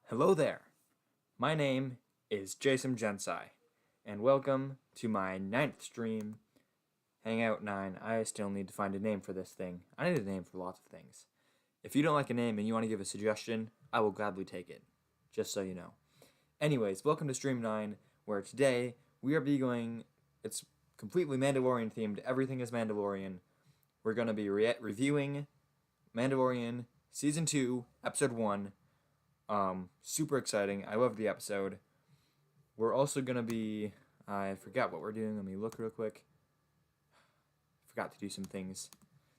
Hello there. My name is Jasom Jensai, and welcome to my 9th stream, Hangout 9. I still need to find a name for this thing. I need a name for lots of things. If you don't like a name and you want to give a suggestion, I will gladly take it, just so you know. Anyways, welcome to Stream 9, where today we are going. It's completely Mandalorian themed. Everything is Mandalorian. We're going to be reviewing Mandalorian Season 2, Episode 1. Super exciting. I love the episode. We're also gonna be, I forgot what we're doing. Let me look real quick. Forgot to do some things.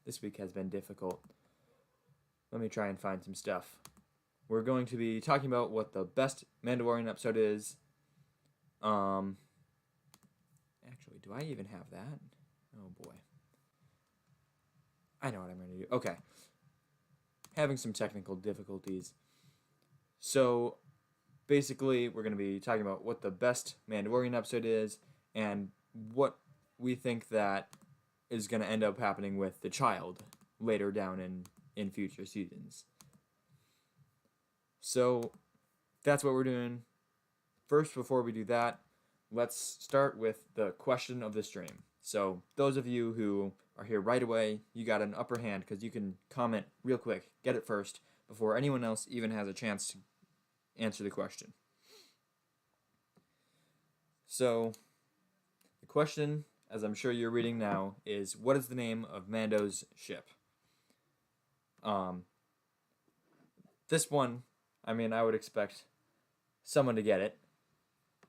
This week has been difficult. Let me try and find some stuff. We're going to be talking about what the best Mandalorian episode is. Actually, do I even have that? Oh boy. I know what I'm gonna do. Okay. Having some technical difficulties. So, basically, we're going to be talking about what the best Mandalorian episode is and what we think that is going to end up happening with the child later down in future seasons. So, that's what we're doing. First, before we do that, let's start with the question of the stream. So, those of you who are here right away, you got an upper hand because you can comment real quick, get it first, before anyone else even has a chance to answer the question. So, the question, as I'm sure you're reading now, is what is the name of Mando's ship? This one, I mean, I would expect someone to get it.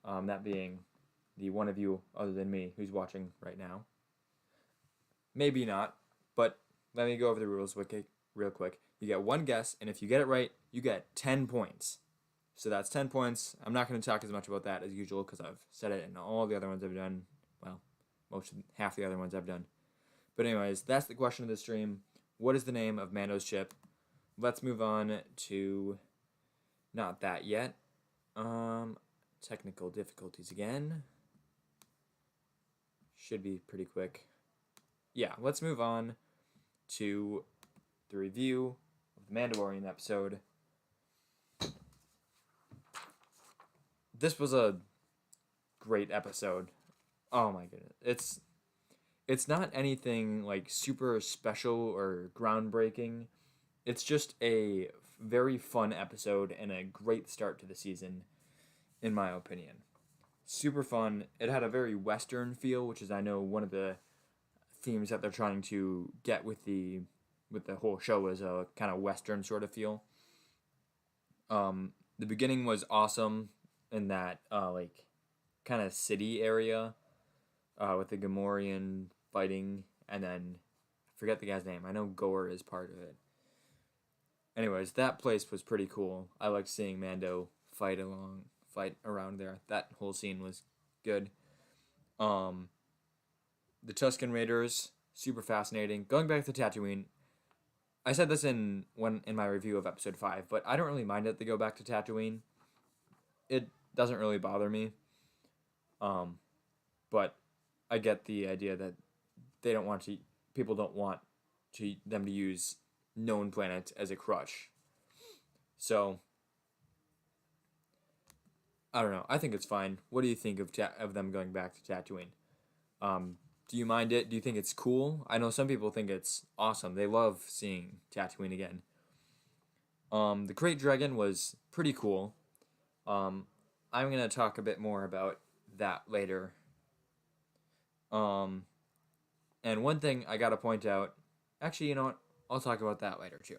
That being the one of you other than me who's watching right now. Maybe not, but let me go over the rules real quick. You get one guess, and if you get it right, you get 10 points. So that's 10 points. I'm not going to talk as much about that as usual because I've said it in all the other ones I've done. Well, half the other ones I've done. But anyways, that's the question of the stream. What is the name of Mando's ship? Let's move on to not that yet. Technical difficulties again. Should be pretty quick. Yeah, let's move on to the review of the Mandalorian episode. This was a great episode. Oh my goodness. It's not anything like super special or groundbreaking. It's just a very fun episode and a great start to the season, in my opinion. Super fun. It had a very Western feel, which is, I know, one of the themes that they're trying to get with the whole show is a kind of Western sort of feel. The beginning was awesome in that like kind of city area with the Gamorrean fighting, and then I forget the guy's name. I know Gore is part of it. Anyways, that place was pretty cool. I liked seeing Mando fight around there. That whole scene was good. The Tuscan Raiders, super fascinating. Going back to Tatooine, I said this in my review of episode 5, but I don't really mind it to go back to Tatooine. It doesn't really bother me. But I get the idea that people don't want them to use known planets as a crutch. So, I don't know. I think it's fine. What do you think of them going back to Tatooine? Do you mind it? Do you think it's cool? I know some people think it's awesome. They love seeing Tatooine again. The Great Dragon was pretty cool. I'm going to talk a bit more about that later. And one thing I got to point out, actually, you know what? I'll talk about that later too.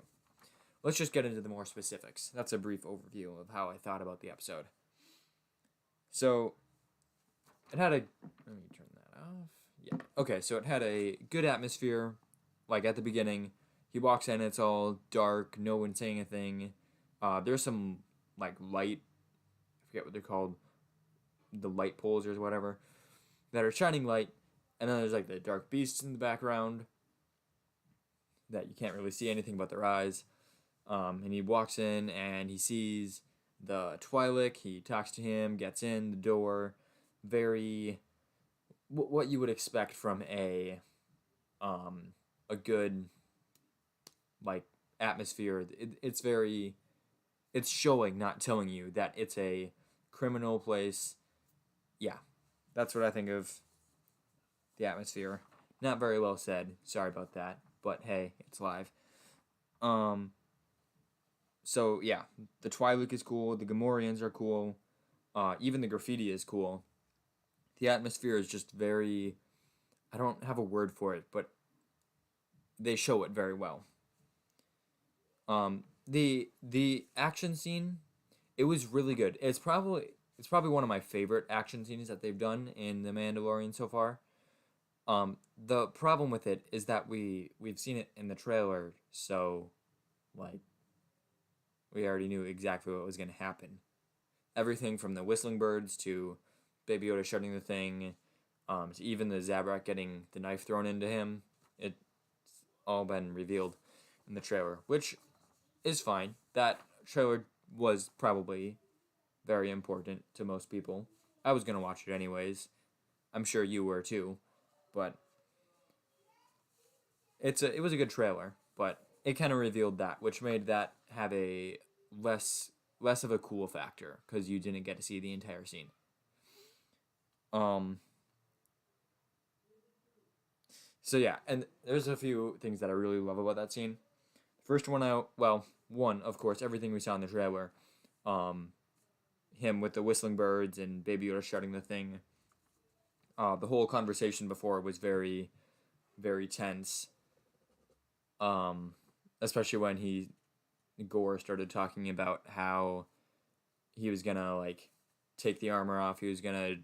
Let's just get into the more specifics. That's a brief overview of how I thought about the episode. So, it had let me turn that off. Yeah. Okay, so it had a good atmosphere. Like at the beginning, he walks in, it's all dark, no one saying anything. There's some like light, I forget what they're called, the light poles or whatever, that are shining light. And then there's like the dark beasts in the background that you can't really see anything but their eyes. And he walks in and he sees the Twi'lek. He talks to him, gets in the door. Very what you would expect from a good like atmosphere. It's very it's showing, not telling you that it's a criminal place. Yeah, that's what I think of the atmosphere. Not very well said. Sorry about that, but hey, it's live. Um, so yeah, the Twi'lek is cool. The Gamorreans are cool. Even the graffiti is cool. The atmosphere is just very. I don't have a word for it, but they show it very well. The action scene, it was really good. It's probably one of my favorite action scenes that they've done in The Mandalorian so far. The problem with it is that we've seen it in the trailer, so like we already knew exactly what was going to happen. Everything from the whistling birds to Baby Yoda shutting the thing, to even the Zabrak getting the knife thrown into him. It's all been revealed in the trailer, which is fine. That trailer was probably very important to most people. I was gonna watch it anyways. I'm sure you were too, but it was a good trailer, but it kind of revealed that, which made that have a less less of a cool factor because you didn't get to see the entire scene. Um. So yeah, and there's a few things that I really love about that scene. First one, one of course, everything we saw in the trailer, um, him with the whistling birds and Baby Yoda shutting the thing. The whole conversation before was very, very tense. Um, Especially when Gore started talking about how he was gonna like take the armor off. He was gonna,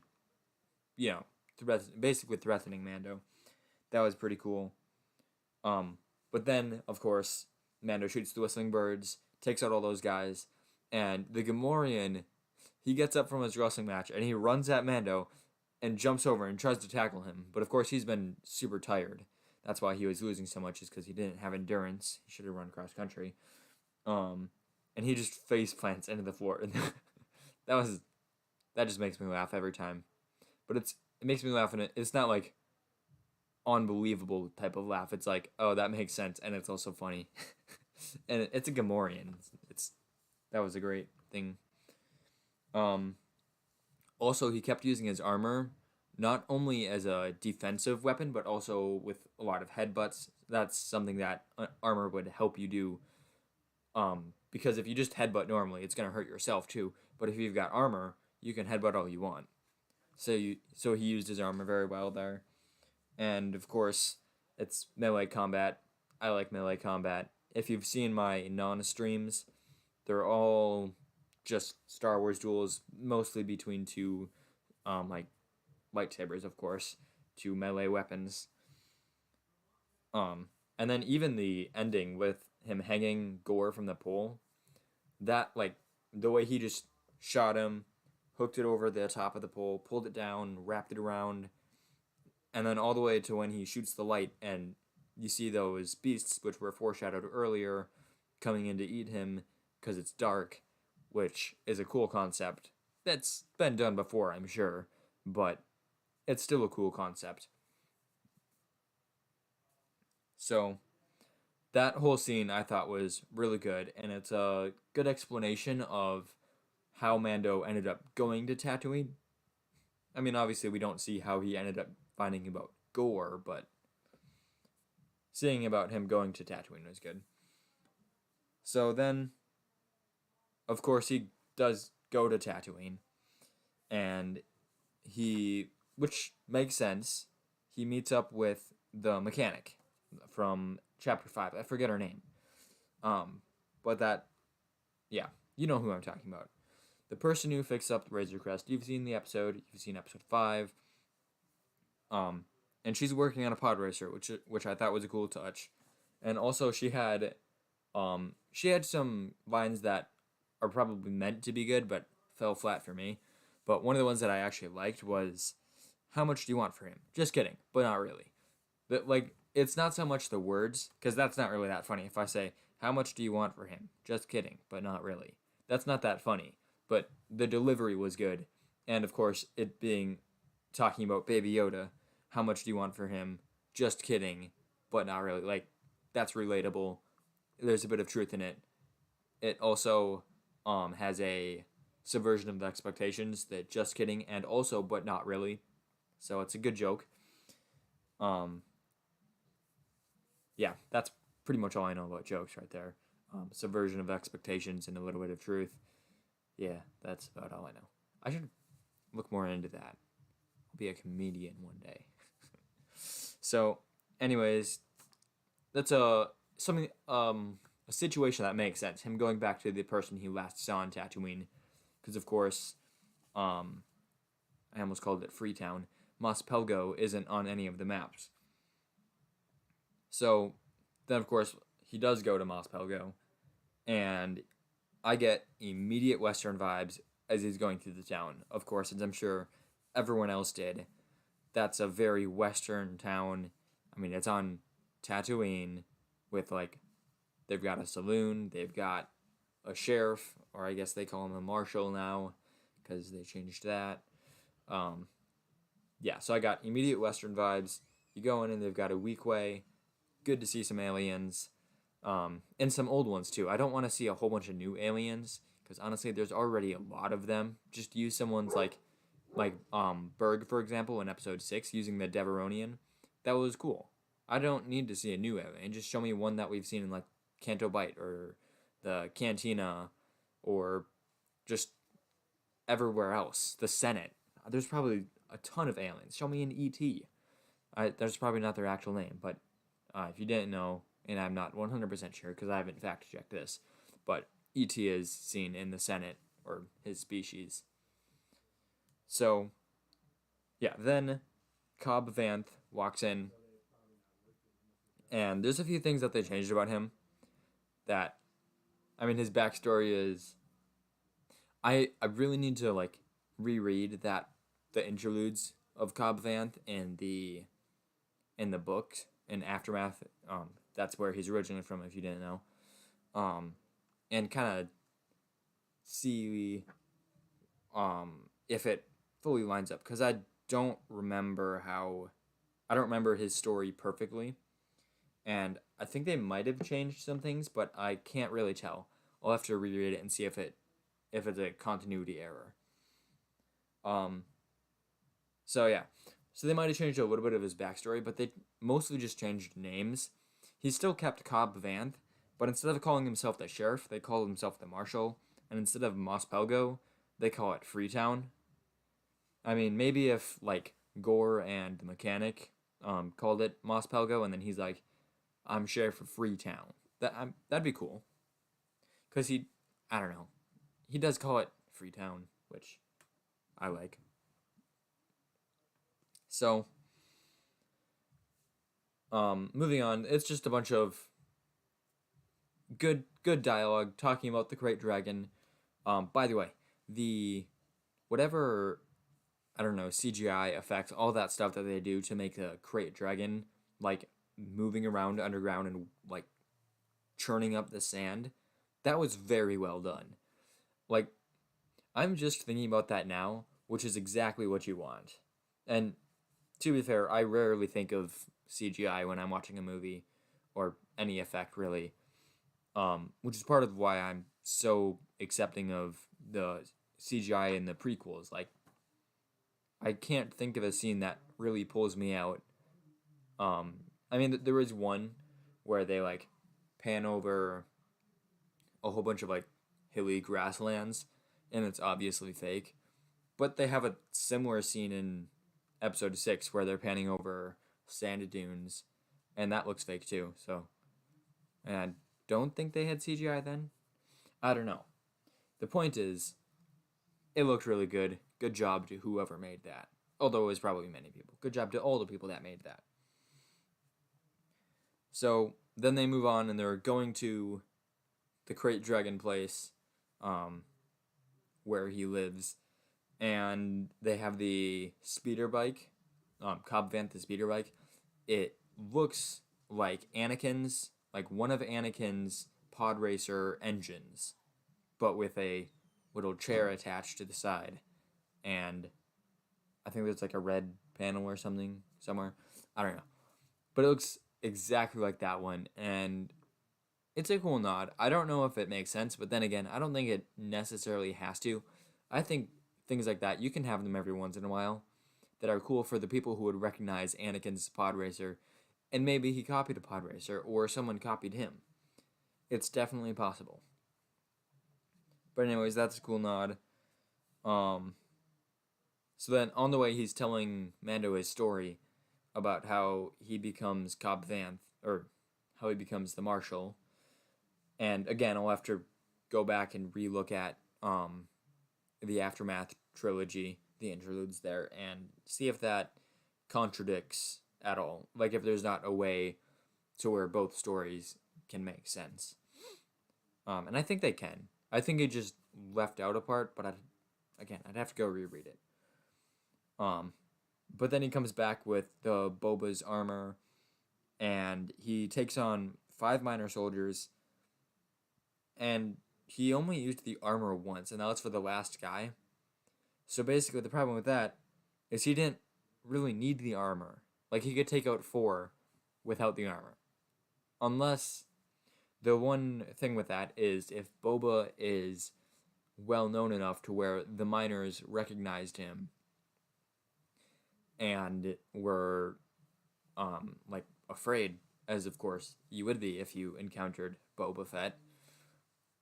basically threatening Mando. That was pretty cool. Um, but then of course Mando shoots the whistling birds, takes out all those guys, and the Gamorrean, he gets up from his wrestling match and he runs at Mando and jumps over and tries to tackle him. But of course he's been super tired. That's why he was losing so much, is because he didn't have endurance. He should have run cross country. Um, and he just face plants into the floor. that was that just makes me laugh every time. But it makes me laugh, and it's not like unbelievable type of laugh. It's like, oh, that makes sense, and it's also funny. And it's a Gamorrean. It's that was a great thing. Um, Also, he kept using his armor not only as a defensive weapon, but also with a lot of headbutts. That's something that armor would help you do. Because if you just headbutt normally, it's gonna hurt yourself too. But if you've got armor, you can headbutt all you want. So he used his armor very well there. And of course, it's melee combat. I like melee combat. If you've seen my non-streams, they're all just Star Wars duels, mostly between two, like lightsabers, of course, two melee weapons. And then even the ending with him hanging Gore from the pole, that like the way he just shot him, hooked it over the top of the pole, pulled it down, wrapped it around, and then all the way to when he shoots the light and you see those beasts, which were foreshadowed earlier, coming in to eat him because it's dark, which is a cool concept. That's been done before, I'm sure, but it's still a cool concept. So that whole scene I thought was really good, and it's a good explanation of how Mando ended up going to Tatooine. I mean, obviously we don't see how he ended up finding about Gore, but seeing about him going to Tatooine was good. So then, of course, he does go to Tatooine, and which makes sense, he meets up with the mechanic from Chapter 5. I forget her name. But yeah, you know who I'm talking about. The person who fixed up the Razor Crest. You've seen the episode. You've seen episode 5. And she's working on a pod racer, which I thought was a cool touch. And also she had some lines that are probably meant to be good, but fell flat for me. But one of the ones that I actually liked was, "How much do you want for him?" Just kidding, but not really. But like, it's not so much the words, because that's not really that funny. If I say, "How much do you want for him?" Just kidding, but not really. That's not that funny. But the delivery was good, and of course, it being talking about Baby Yoda. How much do you want for him? Just kidding, but not really. Like, that's relatable. There's a bit of truth in it. It also has a subversion of the expectations that just kidding and also but not really. So it's a good joke. Um, yeah, that's pretty much all I know about jokes right there. Subversion of expectations and a little bit of truth. Yeah, that's about all I know. I should look more into that. I'll be a comedian one day. So, anyways, that's a situation that makes sense. Him going back to the person he last saw on Tatooine, because of course, I almost called it Freetown. Mos Pelgo isn't on any of the maps. So, then of course he does go to Mos Pelgo, and I get immediate Western vibes as he's going through the town. Of course, as I'm sure everyone else did. That's a very Western town. I mean, it's on Tatooine with, like, they've got a saloon, they've got a sheriff, or I guess they call him a marshal now because they changed that. Yeah, so I got immediate Western vibes. You go in and they've got a Weequay. Good to see some aliens. And some old ones too. I don't want to see a whole bunch of new aliens because honestly, there's already a lot of them. Just use someone's like Berg, for example, in episode 6, using the Deveronian. That was cool. I don't need to see a new alien. Just show me one that we've seen in, like, Canto Bight or the Cantina or just everywhere else. The Senate. There's probably a ton of aliens. Show me an E.T. That's probably not their actual name, but if you didn't know, and I'm not 100% sure because I haven't fact-checked this, but E.T. is seen in the Senate, or his species. So, yeah, then Cobb Vanth walks in, and there's a few things that they changed about him that, I mean, his backstory is, I really need to, like, reread the interludes of Cobb Vanth in the books, in Aftermath. That's where he's originally from, if you didn't know. And kind of see if it fully lines up, because I don't remember his story perfectly, and I think they might have changed some things, but I can't really tell. I'll have to reread it and see if it's a continuity error. So yeah, so they might have changed a little bit of his backstory, but they mostly just changed names. He still kept Cobb Vanth, but instead of calling himself the sheriff, they called himself the marshal, and instead of Mos Pelgo, they call it Freetown. I mean, maybe if, like, Gore and the mechanic called it Mos Pelgo, and then he's like, I'm sheriff of Freetown. That'd be cool. Because I don't know, he does call it Freetown, which I like. So, moving on, it's just a bunch of good dialogue talking about the Great Dragon. By the way, the whatever, I don't know, CGI effects, all that stuff that they do to make the Great Dragon, like, moving around underground and, like, churning up the sand, that was very well done. Like, I'm just thinking about that now, which is exactly what you want. And to be fair, I rarely think of CGI when I'm watching a movie, or any effect, really. Which is part of why I'm so accepting of the CGI in the prequels. Like, I can't think of a scene that really pulls me out. I mean, there is one where they, like, pan over a whole bunch of, like, hilly grasslands, and it's obviously fake. But they have a similar scene in episode 6 where they're panning over sand dunes, and that looks fake too. So, and I don't think they had CGI then. I don't know. The point is, it looked really good. Good job to whoever made that. Although it was probably many people. Good job to all the people that made that. So then they move on and they're going to the Great Dragon place, where he lives, and they have the speeder bike, Cobb Vanth, the speeder bike. It looks like Anakin's, like one of Anakin's pod racer engines, but with a little chair attached to the side, and I think there's, like, a red panel or something somewhere. I don't know, but it looks exactly like that one, and It's a cool nod. I don't know if it makes sense, but then again, I don't think it necessarily has to. I think things like that, you can have them every once in a while that are cool for the people who would recognize Anakin's pod racer, and maybe he copied a pod racer or someone copied him. It's definitely possible. But anyways, that's a cool nod. Um, so then on the way, he's telling Mando his story about how he becomes Cobb Vanth, or how he becomes the Marshal. And again, I'll have to go back and relook at the Aftermath trilogy, the interludes there, and see if that contradicts at all. Like if there's not a way to where both stories can make sense. And I think they can. I think it just left out a part, but I'd have to go reread it. But then he comes back with the Boba's armor, and he takes on 5 minor soldiers, and he only used the armor once, and that was for the last guy. So basically, the problem with that is he didn't really need the armor. Like, he could take out 4 without the armor. Unless, the one thing with that is if Boba is well known enough to where the miners recognized him and were, like, afraid, as of course you would be if you encountered Boba Fett.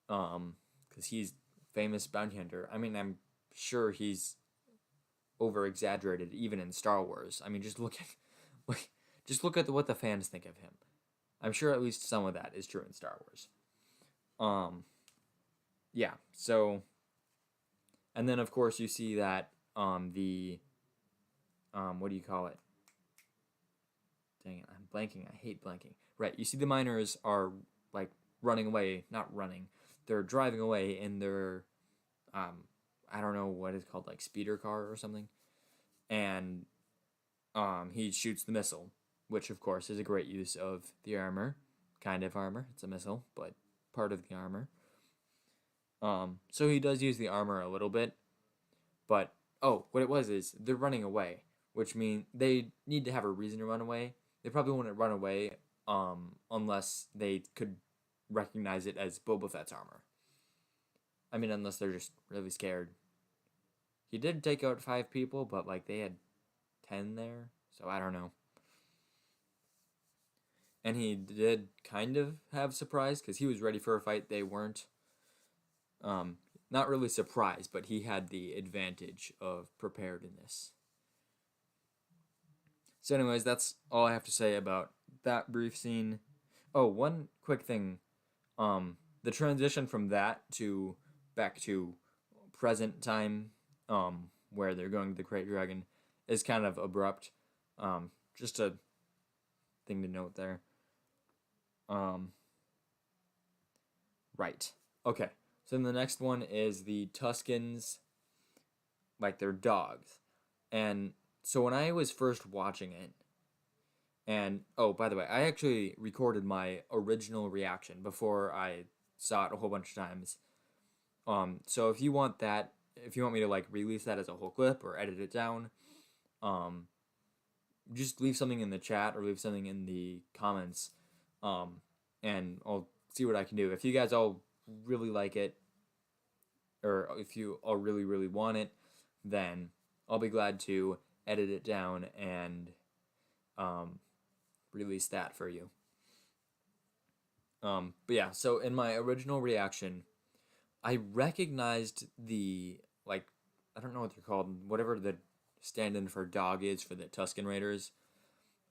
Because he's famous bounty hunter. I mean, I'm sure he's over exaggerated even in Star Wars. I mean, just look at what the fans think of him. I'm sure at least some of that is true in Star Wars. Yeah. So, and then of course you see that what do you call it? Dang it, I'm blanking. I hate blanking. Right. You see the miners are like running away, not running. They're driving away in their, I don't know what it's called, like speeder car or something. And he shoots the missile, which of course is a great use of the armor. Kind of armor. It's a missile, but part of the armor. So he does use the armor a little bit. But, what it was is they're running away, which means they need to have a reason to run away. They probably wouldn't run away unless they could recognize it as Boba Fett's armor. I mean, unless they're just really scared. He did take out 5 people, but like they had 10 there, so I don't know. And he did kind of have surprise because he was ready for a fight. They weren't. Not really surprised, but he had the advantage of preparedness. So anyways, that's all I have to say about that brief scene. Oh, one quick thing. The transition from that to back to present time, where they're going to the Great Dragon, is kind of abrupt. Just a thing to note there. Right. Okay. So then the next one is the Tuscans, like their dogs. And so when I was first watching it, and, by the way, I actually recorded my original reaction before I saw it a whole bunch of times. So if you want me to, like, release that as a whole clip or edit it down, just leave something in the chat or leave something in the comments, and I'll see what I can do. If you guys all really like it, or if you all really, really want it, then I'll be glad to edit it down and, release that for you. But yeah, so in my original reaction, I recognized the, like, I don't know what they're called, whatever the stand-in for dog is for the Tuscan Raiders.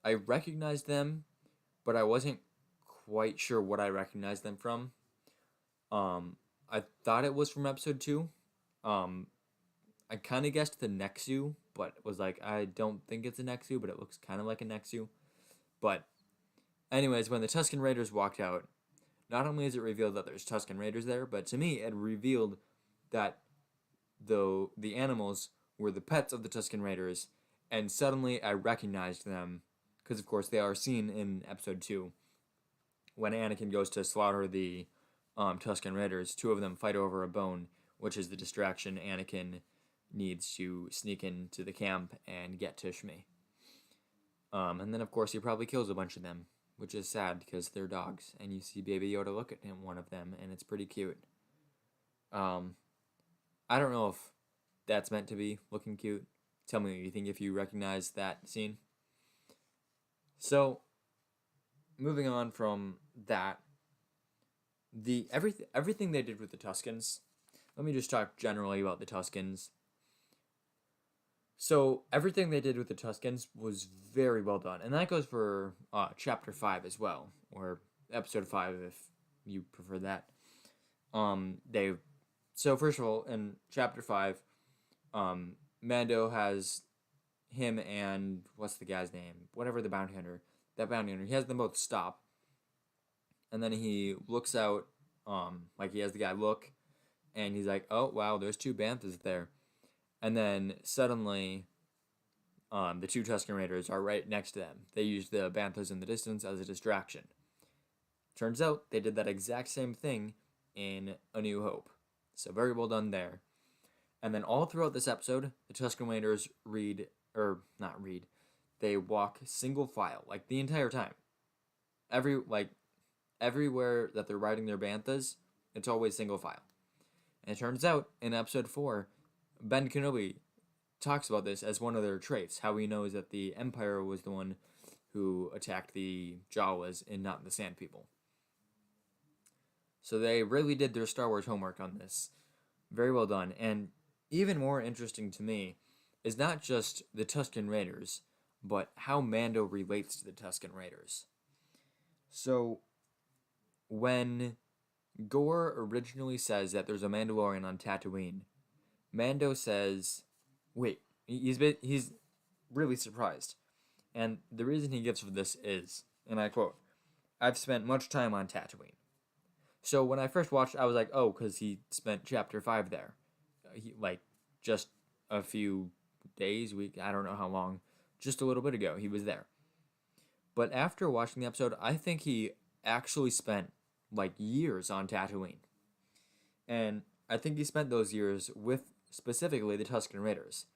I recognized them, but I wasn't quite sure what I recognized them from. I thought it was from episode 2. I kind of guessed the Nexu, but was like, I don't think it's a Nexu, but it looks kind of like a Nexu. But anyways, when the Tuscan Raiders walked out, not only is it revealed that there's Tuscan Raiders there, but to me it revealed that the animals were the pets of the Tuscan Raiders, and suddenly I recognized them, because of course they are seen in episode 2. When Anakin goes to slaughter the Tuscan Raiders, 2 of them fight over a bone, which is the distraction Anakin needs to sneak into the camp and get to Shmi. And then, of course, he probably kills a bunch of them. which is sad because they're dogs, and you see Baby Yoda look at him, one of them, and it's pretty cute. Um, I don't know if that's meant to be looking cute. Tell me what you think if you recognize that scene. So, moving on from that, everything they did with the Tuscans. Let me just talk generally about the Tuscans. So everything they did with the Tuscans was very well done, and that goes for chapter 5 as well, or episode 5 if you prefer that. They so first of all, in chapter 5, Mando has him and what's the guy's name? Whatever the bounty hunter. That bounty hunter. He has them both stop, and then he looks out, like he has the guy look, and he's like, "Oh wow, there's 2 banthas there," and then suddenly, the 2 Tuscan Raiders are right next to them. They use the banthas in the distance as a distraction. Turns out they did that exact same thing in A New Hope, so very well done there. And then all throughout this episode, the Tuscan Raiders they walk single file, like the entire time. Everywhere that they're riding their banthas, it's always single file. And it turns out, in episode 4, Ben Kenobi talks about this as one of their traits, how he knows that the Empire was the one who attacked the Jawas and not the Sand People. So they really did their Star Wars homework on this. Very well done. And even more interesting to me is not just the Tuscan Raiders, but how Mando relates to the Tuscan Raiders. So, when Gore originally says that there's a Mandalorian on Tatooine, Mando says, wait, he's really surprised. And the reason he gives for this is, and I quote, "I've spent much time on Tatooine." So when I first watched, I was like, oh, because he spent chapter 5 there. Just a few days, I don't know how long, just a little bit ago, he was there. But after watching the episode, I think he actually spent, years on Tatooine. And I think he spent those years with, specifically, the Tuscan Raiders.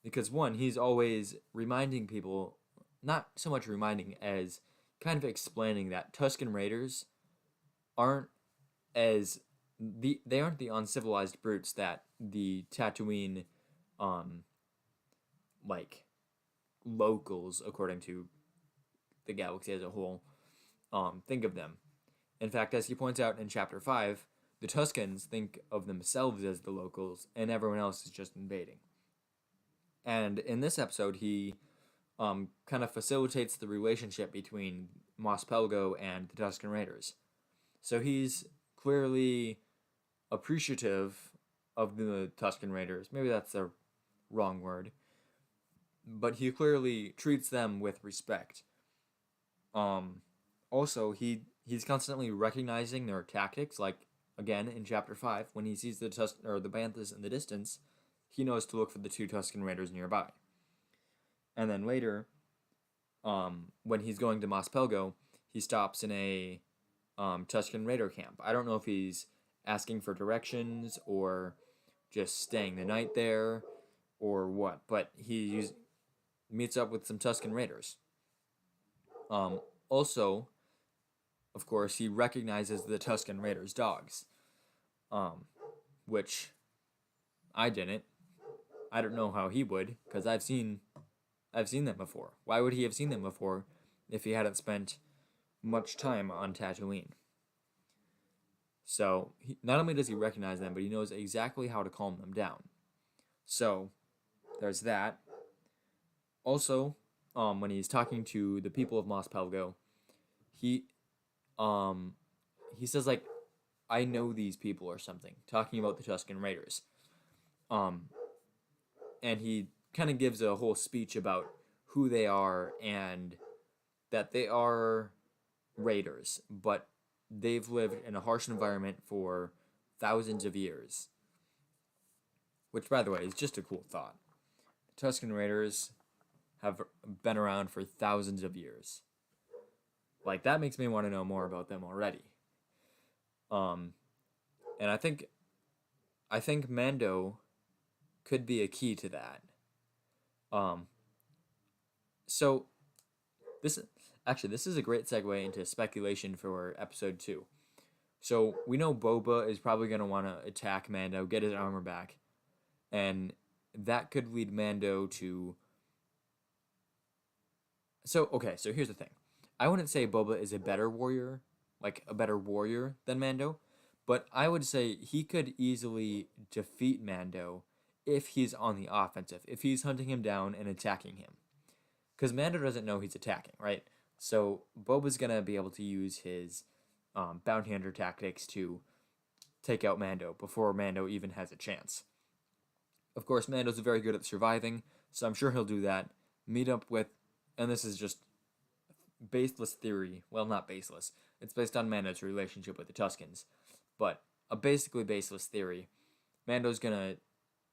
Because, one, he's always reminding people, not so much reminding as kind of explaining that Tuscan Raiders aren't they aren't the uncivilized brutes that the Tatooine, locals, according to the galaxy as a whole, think of them. In fact, as he points out in chapter 5, the Tuscans think of themselves as the locals, and everyone else is just invading. And in this episode, he kind of facilitates the relationship between Mos Pelgo and the Tuscan Raiders. So he's clearly appreciative of the Tuscan Raiders. Maybe that's the wrong word. But he clearly treats them with respect. Also, he's constantly recognizing their tactics. Like, again, in Chapter 5, when he sees the Banthas in the distance, he knows to look for the 2 Tuscan Raiders nearby. And then later, when he's going to Mos Pelgo, he stops in a Tuscan Raider camp. I don't know if he's asking for directions or just staying the night there or what, but he meets up with some Tuscan Raiders. Also, of course, he recognizes the Tuscan Raiders' dogs, which I didn't. I don't know how he would, because I've seen them before. Why would he have seen them before if he hadn't spent much time on Tatooine? So, not only does he recognize them, but he knows exactly how to calm them down. So, there's that. Also, when he's talking to the people of Mos Pelgo, he says, I know these people or something, talking about the Tuscan Raiders. And he kind of gives a whole speech about who they are and that they are raiders, but they've lived in a harsh environment for thousands of years. Which, by the way, is just a cool thought. The Tuscan Raiders have been around for thousands of years. That makes me want to know more about them already. And I think Mando could be a key to that. So this Actually, this is a great segue into speculation for episode 2. So we know Boba is probably going to want to attack Mando, get his armor back, and that could lead Mando to. So here's the thing. I wouldn't say Boba is a better warrior, like a better warrior than Mando, but I would say he could easily defeat Mando if he's on the offensive, if he's hunting him down and attacking him. Because Mando doesn't know he's attacking, right? So Boba's going to be able to use his bounty hunter tactics to take out Mando before Mando even has a chance. Of course, Mando's very good at surviving, so I'm sure he'll do that. Meet up with, and this is just baseless theory. Well, not baseless. It's based on Mando's relationship with the Tuscans, but a basically baseless theory. Mando's gonna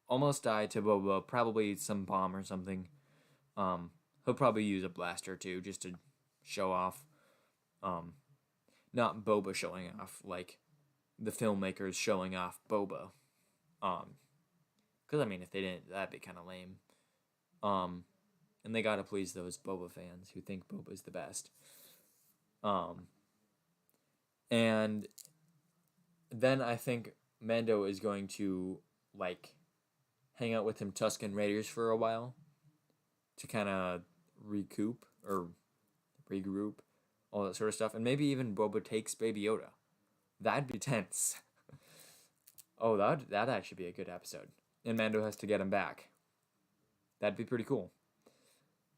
almost die to Boba, probably some bomb or something. He'll probably use a blaster too, just to show off. Not Boba showing off, like the filmmakers showing off Boba. Because I mean, if they didn't, that'd be kind of lame. And they gotta please those Boba fans who think Boba's the best. And then I think Mando is going to like hang out with some Tuscan Raiders for a while to kind of recoup or regroup, all that sort of stuff, and maybe even Boba takes Baby Yoda. That'd be tense. Oh, that'd actually be a good episode. And Mando has to get him back. That'd be pretty cool.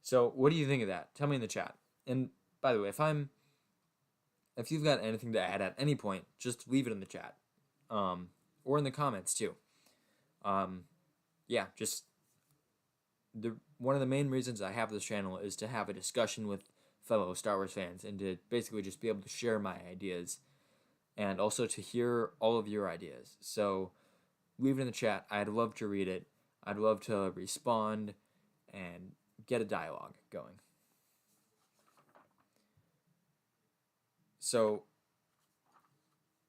So, what do you think of that? Tell me in the chat. And by the way, if you've got anything to add at any point, just leave it in the chat, or in the comments too. Yeah, just one of the main reasons I have this channel is to have a discussion with fellow Star Wars fans and to basically just be able to share my ideas and also to hear all of your ideas. So leave it in the chat. I'd love to read it. I'd love to respond and get a dialogue going. So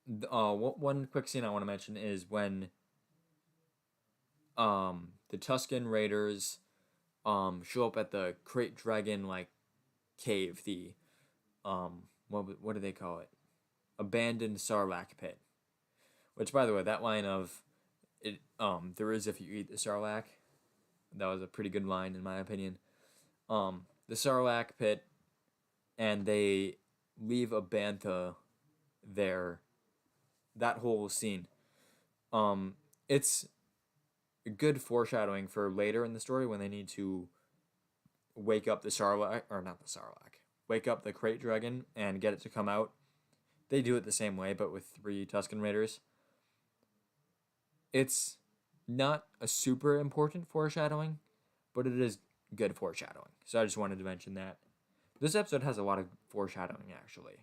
one quick scene I want to mention is when the Tuscan Raiders show up at the Crate Dragon like cave, the what do they call it? Abandoned Sarlacc pit. Which, by the way, that line of it there is if you eat the Sarlacc, that was a pretty good line in my opinion. The Sarlacc pit, and they leave a bantha there. That whole scene, it's good foreshadowing for later in the story when they need to wake up the Sarlacc, or not the Sarlacc, wake up the Crate Dragon and get it to come out. They do it the same way, but with 3 Tuscan Raiders. It's not a super important foreshadowing, but it is good foreshadowing. So I just wanted to mention that. This episode has a lot of foreshadowing, actually.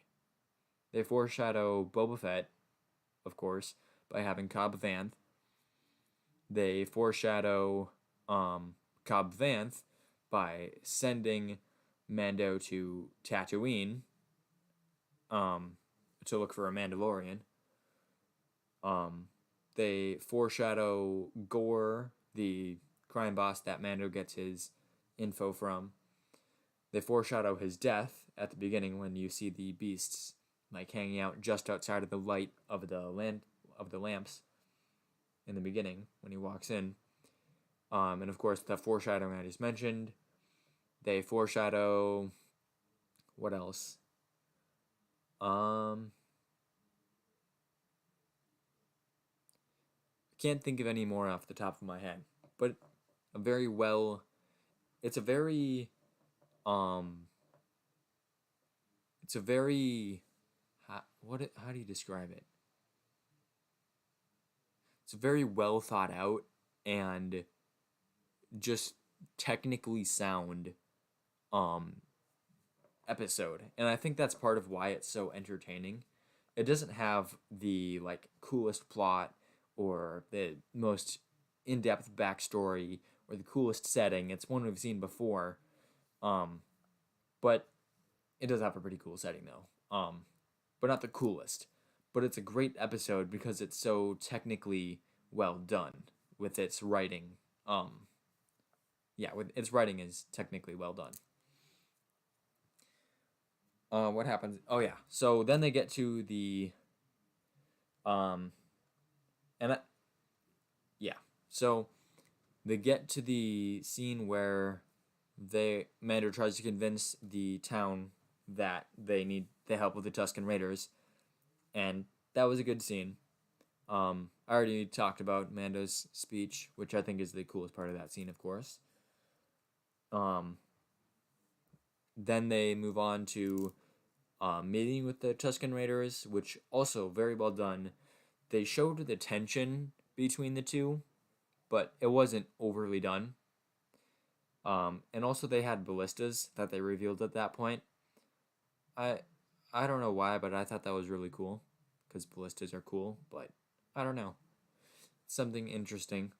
They foreshadow Boba Fett, of course, by having Cobb Vanth. They foreshadow Cobb Vanth by sending Mando to Tatooine to look for a Mandalorian. They foreshadow Gore, the crime boss that Mando gets his info from. They foreshadow his death at the beginning when you see the beasts like hanging out just outside of the light of the lamps in the beginning when he walks in. And of course the foreshadowing I just mentioned. They foreshadow what else? I can't think of any more off the top of my head, but how do you describe it? It's a very well thought out and just technically sound episode, and I think that's part of why it's so entertaining. It doesn't have the like coolest plot or the most in-depth backstory or the coolest setting. It's one we've seen before, but it does have a pretty cool setting though. But not the coolest. But it's a great episode because it's so technically well done with its writing. Its writing is technically well done. What happens? Oh yeah. So then they get to the um, and I, yeah. So they get to the scene where Mando tries to convince the town that they need the help of the Tuscan Raiders, and that was a good scene. I already talked about Mando's speech, which I think is the coolest part of that scene, of course. Um, then they move on to meeting with the Tuscan Raiders, which also very well done. They showed the tension between the two, but it wasn't overly done. And also they had ballistas that they revealed at that point. I I don't know why, but I thought that was really cool because ballistas are cool, but I don't know. Something interesting.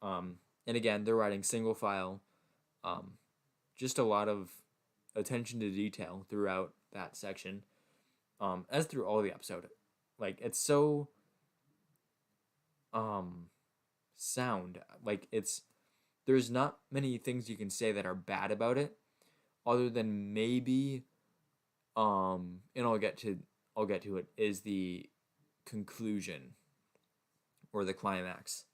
And again, they're writing single file. Um, just a lot of attention to detail throughout that section. As through all the episode. Like it's so um sound. Like it's there's not many things you can say that are bad about it, other than maybe and I'll get to it, is the conclusion or the climax.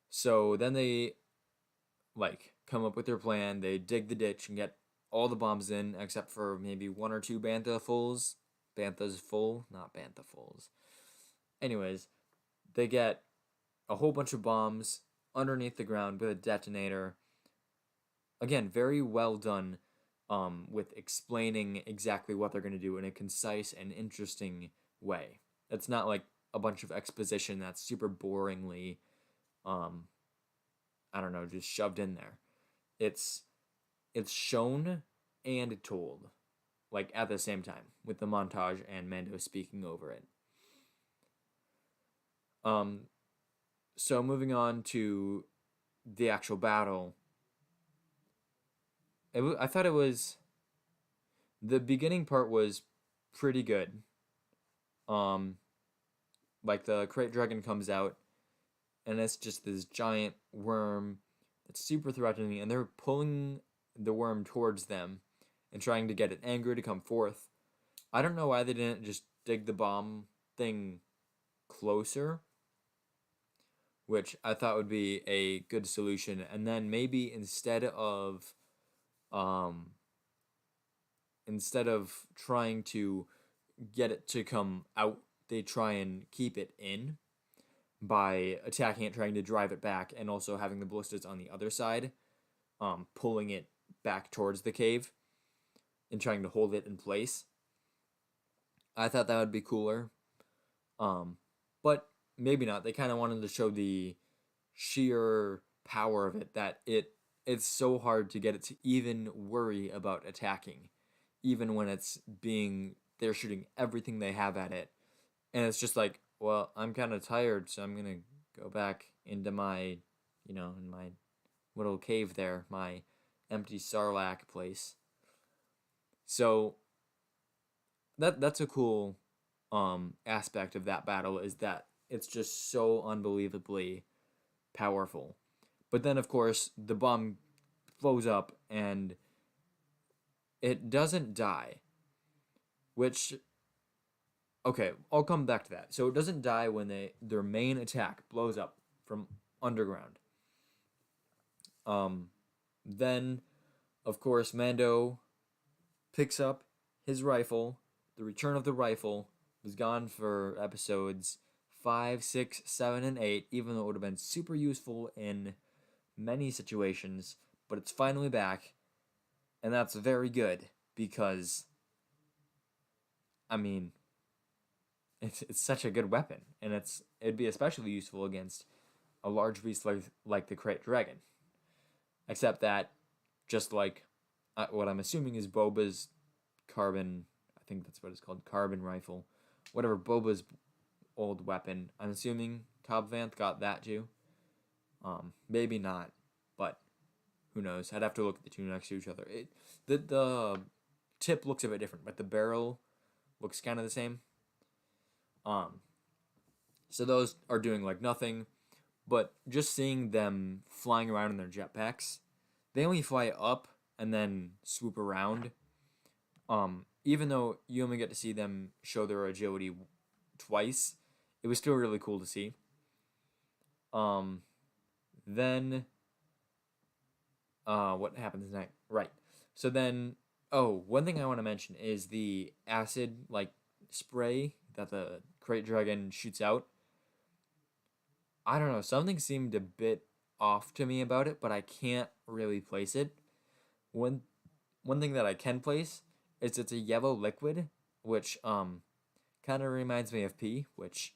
So then they like come up with their plan. They dig the ditch and get all the bombs in except for maybe one or two bantha fulls. Bantha's full, not bantha fulls. Anyways, they get a whole bunch of bombs underneath the ground with a detonator. Again, very well done with explaining exactly what they're going to do in a concise and interesting way. It's not like a bunch of exposition that's super boringly, um, I don't know, just shoved in there. It's it's shown and told, like at the same time, with the montage and Mando speaking over it. Um, so moving on to the actual battle, I thought it was the beginning part was pretty good. Um, like the Krayt Dragon comes out, and it's just this giant worm that's super threatening, and they're pulling the worm towards them and trying to get it angry to come forth. I don't know why they didn't just dig the bomb thing closer, which I thought would be a good solution, and then maybe um instead of trying to get it to come out, they try and keep it in by attacking it, trying to drive it back, and also having the ballistas on the other side, pulling it back towards the cave and trying to hold it in place. I thought that would be cooler, but maybe not. They kind of wanted to show the sheer power of it, that it's so hard to get it to even worry about attacking, even when they're shooting everything they have at it, and it's just like, well, I'm kind of tired, so I'm gonna go back into my, in my little cave there, my empty sarlacc place. So that's a cool aspect of that battle, is that it's just so unbelievably powerful. But then of course the bomb blows up and it doesn't die, which, okay, I'll come back to that. So it doesn't die when their main attack blows up from underground. Then of course Mando picks up his rifle. The return of the rifle was gone for episodes 5, 6, 7, and 8, even though it would have been super useful in many situations, but it's finally back, and that's very good because, I mean, it's such a good weapon, and it'd be especially useful against a large beast like the Krayt Dragon. Except that, just like what I'm assuming is Boba's carbon, I think that's what it's called, carbon rifle, whatever Boba's old weapon, I'm assuming Cobb Vanth got that too. Maybe not, but who knows? I'd have to look at the two next to each other. The tip looks a bit different, but the barrel looks kind of the same. So those are doing like nothing, but just seeing them flying around in their jetpacks, they only fly up and then swoop around. even though you only get to see them show their agility twice, it was still really cool to see. Then what happens next? Right. So then, one thing I want to mention is the acid like spray that the Krayt Dragon shoots out. I don't know, something seemed a bit off to me about it, but I can't really place it. One thing that I can place is it's a yellow liquid, which kind of reminds me of pee, which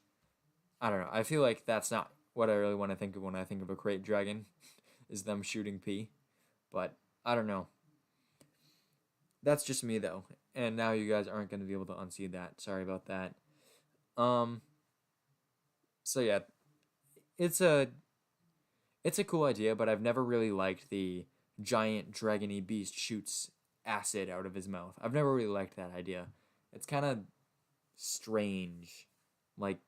I don't know. I feel like that's not what I really want to think of when I think of a Krayt Dragon, is them shooting pee. But I don't know. That's just me though, and now you guys aren't going to be able to unsee that. Sorry about that. So yeah, it's a cool idea, but I've never really liked the giant dragony beast shoots acid out of his mouth. I've never really liked that idea. It's kind of strange. Like,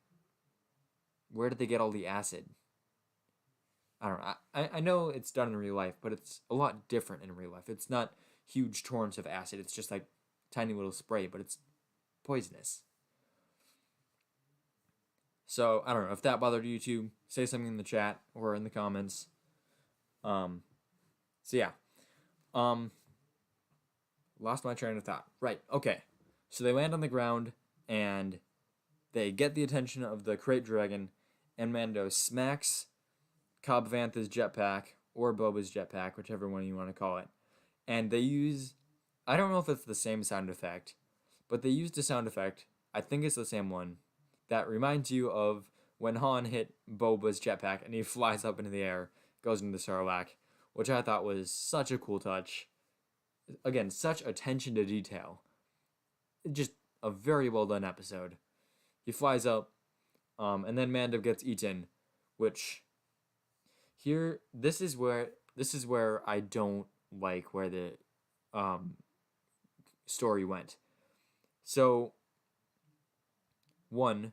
where did they get all the acid? I don't know. I know it's done in real life, but it's a lot different in real life. It's not huge torrents of acid. It's just like tiny little spray, but it's poisonous. So I don't know if that bothered you too. Say something in the chat or in the comments. So yeah. Lost my train of thought. Right. Okay. So they land on the ground and they get the attention of the Krayt Dragon, and Mando smacks Cobb Vanth's jetpack or Boba's jetpack, whichever one you want to call it. And they use, I don't know if it's the same sound effect, but they used a sound effect, I think it's the same one, that reminds you of when Han hit Boba's jetpack and he flies up into the air, goes into the Sarlacc, which I thought was such a cool touch. Again, such attention to detail. Just a very well done episode. He flies up, and then Mando gets eaten, which here this is where I don't like where the story went. So one,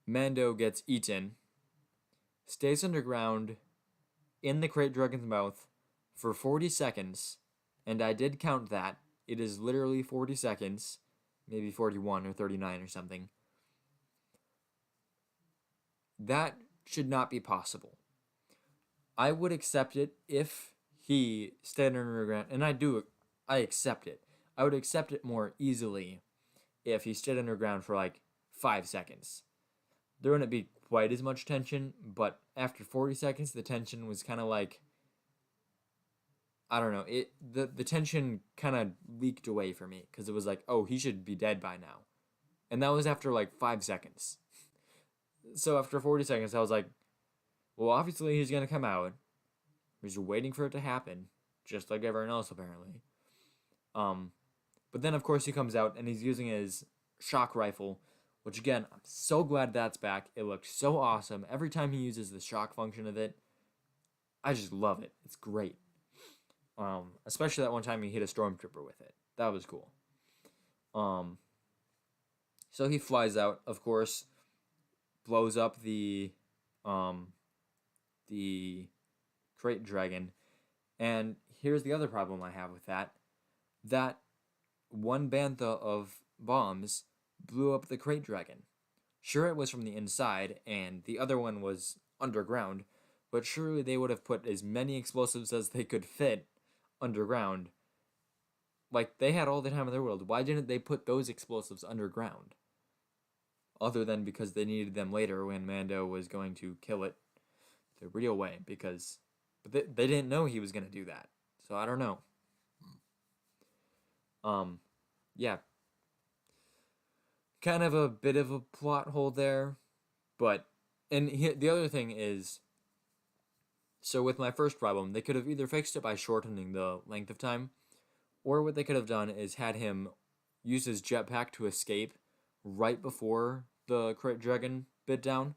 Mando gets eaten, stays underground in the Krayt Dragon's mouth for 40 seconds, and I did count that. It is literally 40 seconds, maybe 41 or 39 or something. That should not be possible. I would accept it if he stayed underground, and I accept it. I would accept it more easily if he stayed underground for like 5 seconds. There wouldn't be quite as much tension, but after 40 seconds, the tension was kind of like, I don't know, the tension kind of leaked away for me, because it was like, oh, he should be dead by now. And that was after like 5 seconds. So after 40 seconds, I was like, well, obviously he's going to come out. We're just waiting for it to happen, just like everyone else apparently. But then of course he comes out and he's using his shock rifle, which again, I'm so glad that's back. It looked so awesome. Every time he uses the shock function of it, I just love it. It's great. Especially that one time he hit a stormtrooper with it. That was cool. So he flies out, of course, blows up the Krayt Dragon, and here's the other problem I have with that. That one bantha of bombs blew up the Krayt Dragon. Sure, it was from the inside, and the other one was underground, but surely they would have put as many explosives as they could fit underground. Like, they had all the time in their world. Why didn't they put those explosives underground? Other than because they needed them later when Mando was going to kill it the real way, but they didn't know he was going to do that. So I don't know. Yeah. Kind of a bit of a plot hole there, but the other thing is, so with my first problem, they could have either fixed it by shortening the length of time, or what they could have done is had him use his jetpack to escape right before the Krayt Dragon bit down,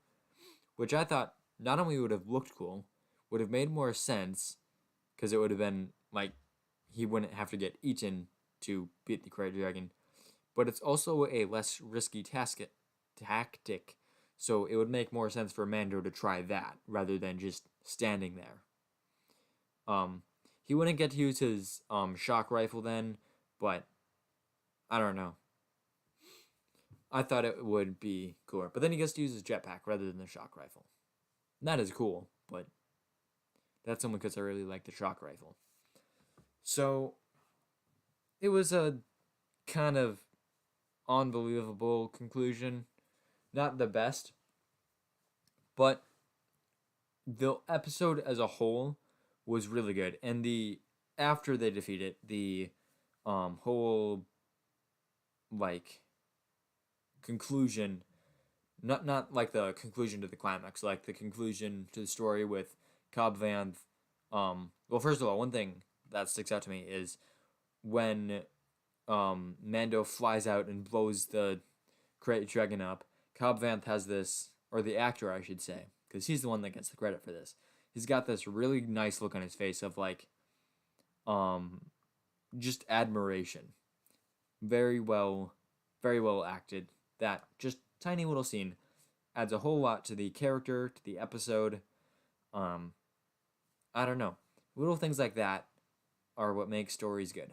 which I thought not only would have looked cool, would have made more sense, because it would have been like he wouldn't have to get eaten to beat the Krayt Dragon, but it's also a less risky tactic, so it would make more sense for Mando to try that rather than just standing there. He wouldn't get to use his shock rifle then, but I don't know. I thought it would be cooler. But then he gets to use his jetpack rather than the shock rifle. And that is cool, but that's only because I really like the shock rifle. So it was a kind of unbelievable conclusion. Not the best, but the episode as a whole was really good. And the after they defeat it, the whole like conclusion, not like the conclusion to the climax, like the conclusion to the story with Cobb Vanth. Well, first of all, one thing that sticks out to me is when Mando flies out and blows the Krayt Dragon up. Cobb Vanth has this, or the actor, I should say, because he's the one that gets the credit for this. He's got this really nice look on his face of like, just admiration. Very well acted. That just tiny little scene adds a whole lot to the character, to the episode. I don't know. Little things like that are what make stories good.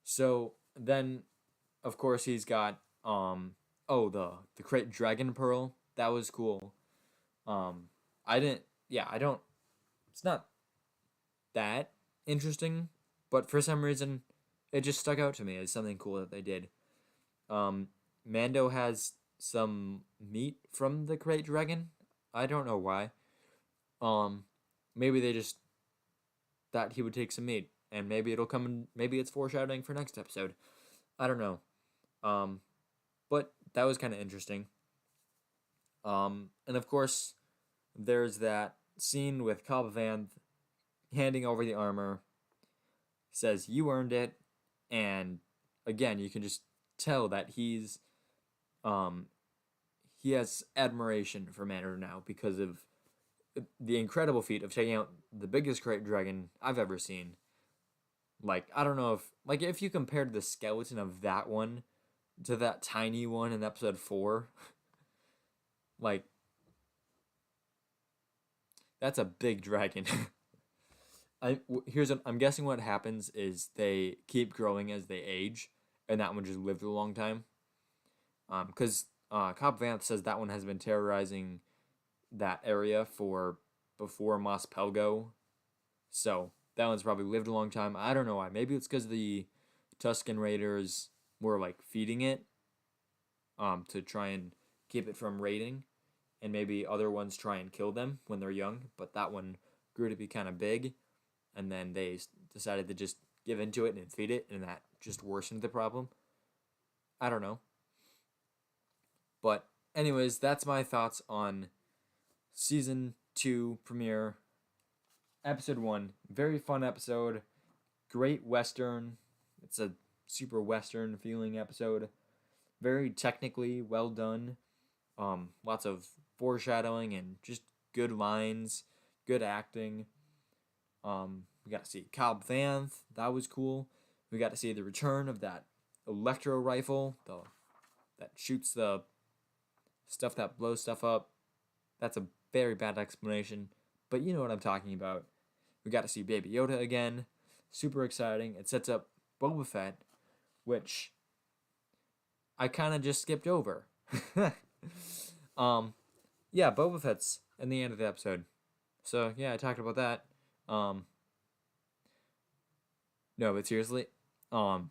So then, of course, he's got the Krayt Dragon Pearl. That was cool. I don't. It's not that interesting, but for some reason, it just stuck out to me as something cool that they did. Mando has some meat from the Krayt Dragon. I don't know why. Maybe they just thought he would take some meat, and maybe it'll come. Maybe it's foreshadowing for next episode. I don't know. But that was kind of interesting. And of course, there's that scene with Cobb Vanth handing over the armor. He says, "You earned it," and again, you can just tell that he has admiration for Mando now because of the incredible feat of taking out the biggest Krayt Dragon I've ever seen. Like, I don't know if you compared the skeleton of that one to that tiny one in episode 4, like, that's a big dragon. I'm guessing what happens is they keep growing as they age, and that one just lived a long time. Because Cobb Vanth says that one has been terrorizing that area for before Mos Pelgo, so that one's probably lived a long time. I don't know why. Maybe it's because the Tuscan Raiders were like feeding it, to try and keep it from raiding, and maybe other ones try and kill them when they're young. But that one grew to be kind of big, and then they decided to just give into it and feed it, and that just worsened the problem. I don't know. But anyways, that's my thoughts on Season 2 premiere, Episode 1. Very fun episode. Great Western. It's a super Western feeling episode. Very technically well done. Lots of foreshadowing and just good lines. Good acting. We got to see Cobb Vanth. That was cool. We got to see the return of that electro rifle. That shoots the stuff that blows stuff up. That's a very bad explanation, but you know what I'm talking about. We got to see Baby Yoda again. Super exciting. It sets up Boba Fett, which I kind of just skipped over. Yeah, Boba Fett's in the end of the episode. So, yeah, I talked about that. No, but seriously. So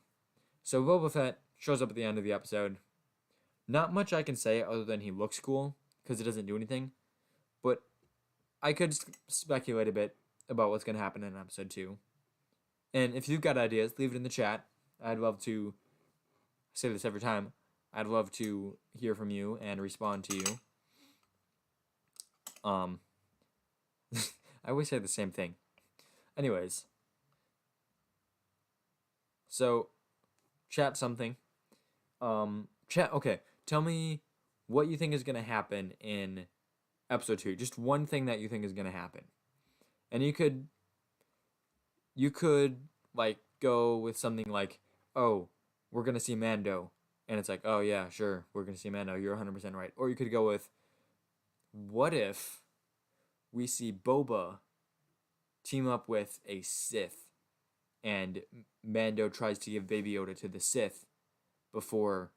Boba Fett shows up at the end of the episode. Not much I can say other than he looks cool, because it doesn't do anything. But I could speculate a bit about what's going to happen in episode 2. And if you've got ideas, leave it in the chat. I'd love to say this every time. I'd love to hear from you and respond to you. I always say the same thing. Anyways. So, chat something. Okay. Tell me what you think is going to happen in episode 2. Just one thing that you think is going to happen. And you could like go with something like, "Oh, we're going to see Mando." And it's like, "Oh yeah, sure, we're going to see Mando. You're 100% right." Or you could go with, "What if we see Boba team up with a Sith and Mando tries to give Baby Yoda to the Sith before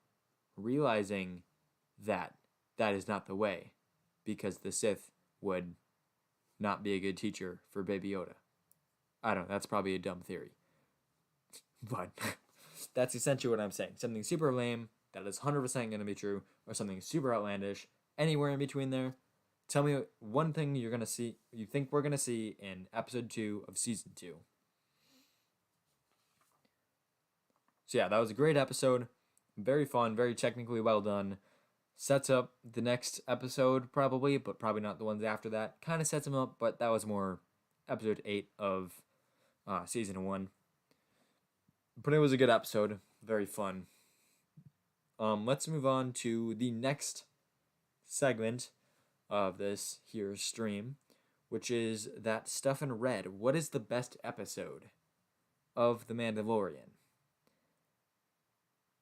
realizing that that is not the way, because the Sith would not be a good teacher for Baby Yoda. I don't know, that's probably a dumb theory. But that's essentially what I'm saying. Something super lame that is 100% going to be true, or something super outlandish, anywhere in between there. Tell me one thing you're going to see, you think we're going to see in episode 2 of season 2. So yeah, that was a great episode. Very fun, very technically well done. Sets up the next episode probably, but probably not the ones after that. Kind of sets them up, but that was more episode 8 of season 1. But it was a good episode. Very fun. Let's move on to the next segment of this here stream, which is that stuff in red. What is the best episode of The Mandalorian?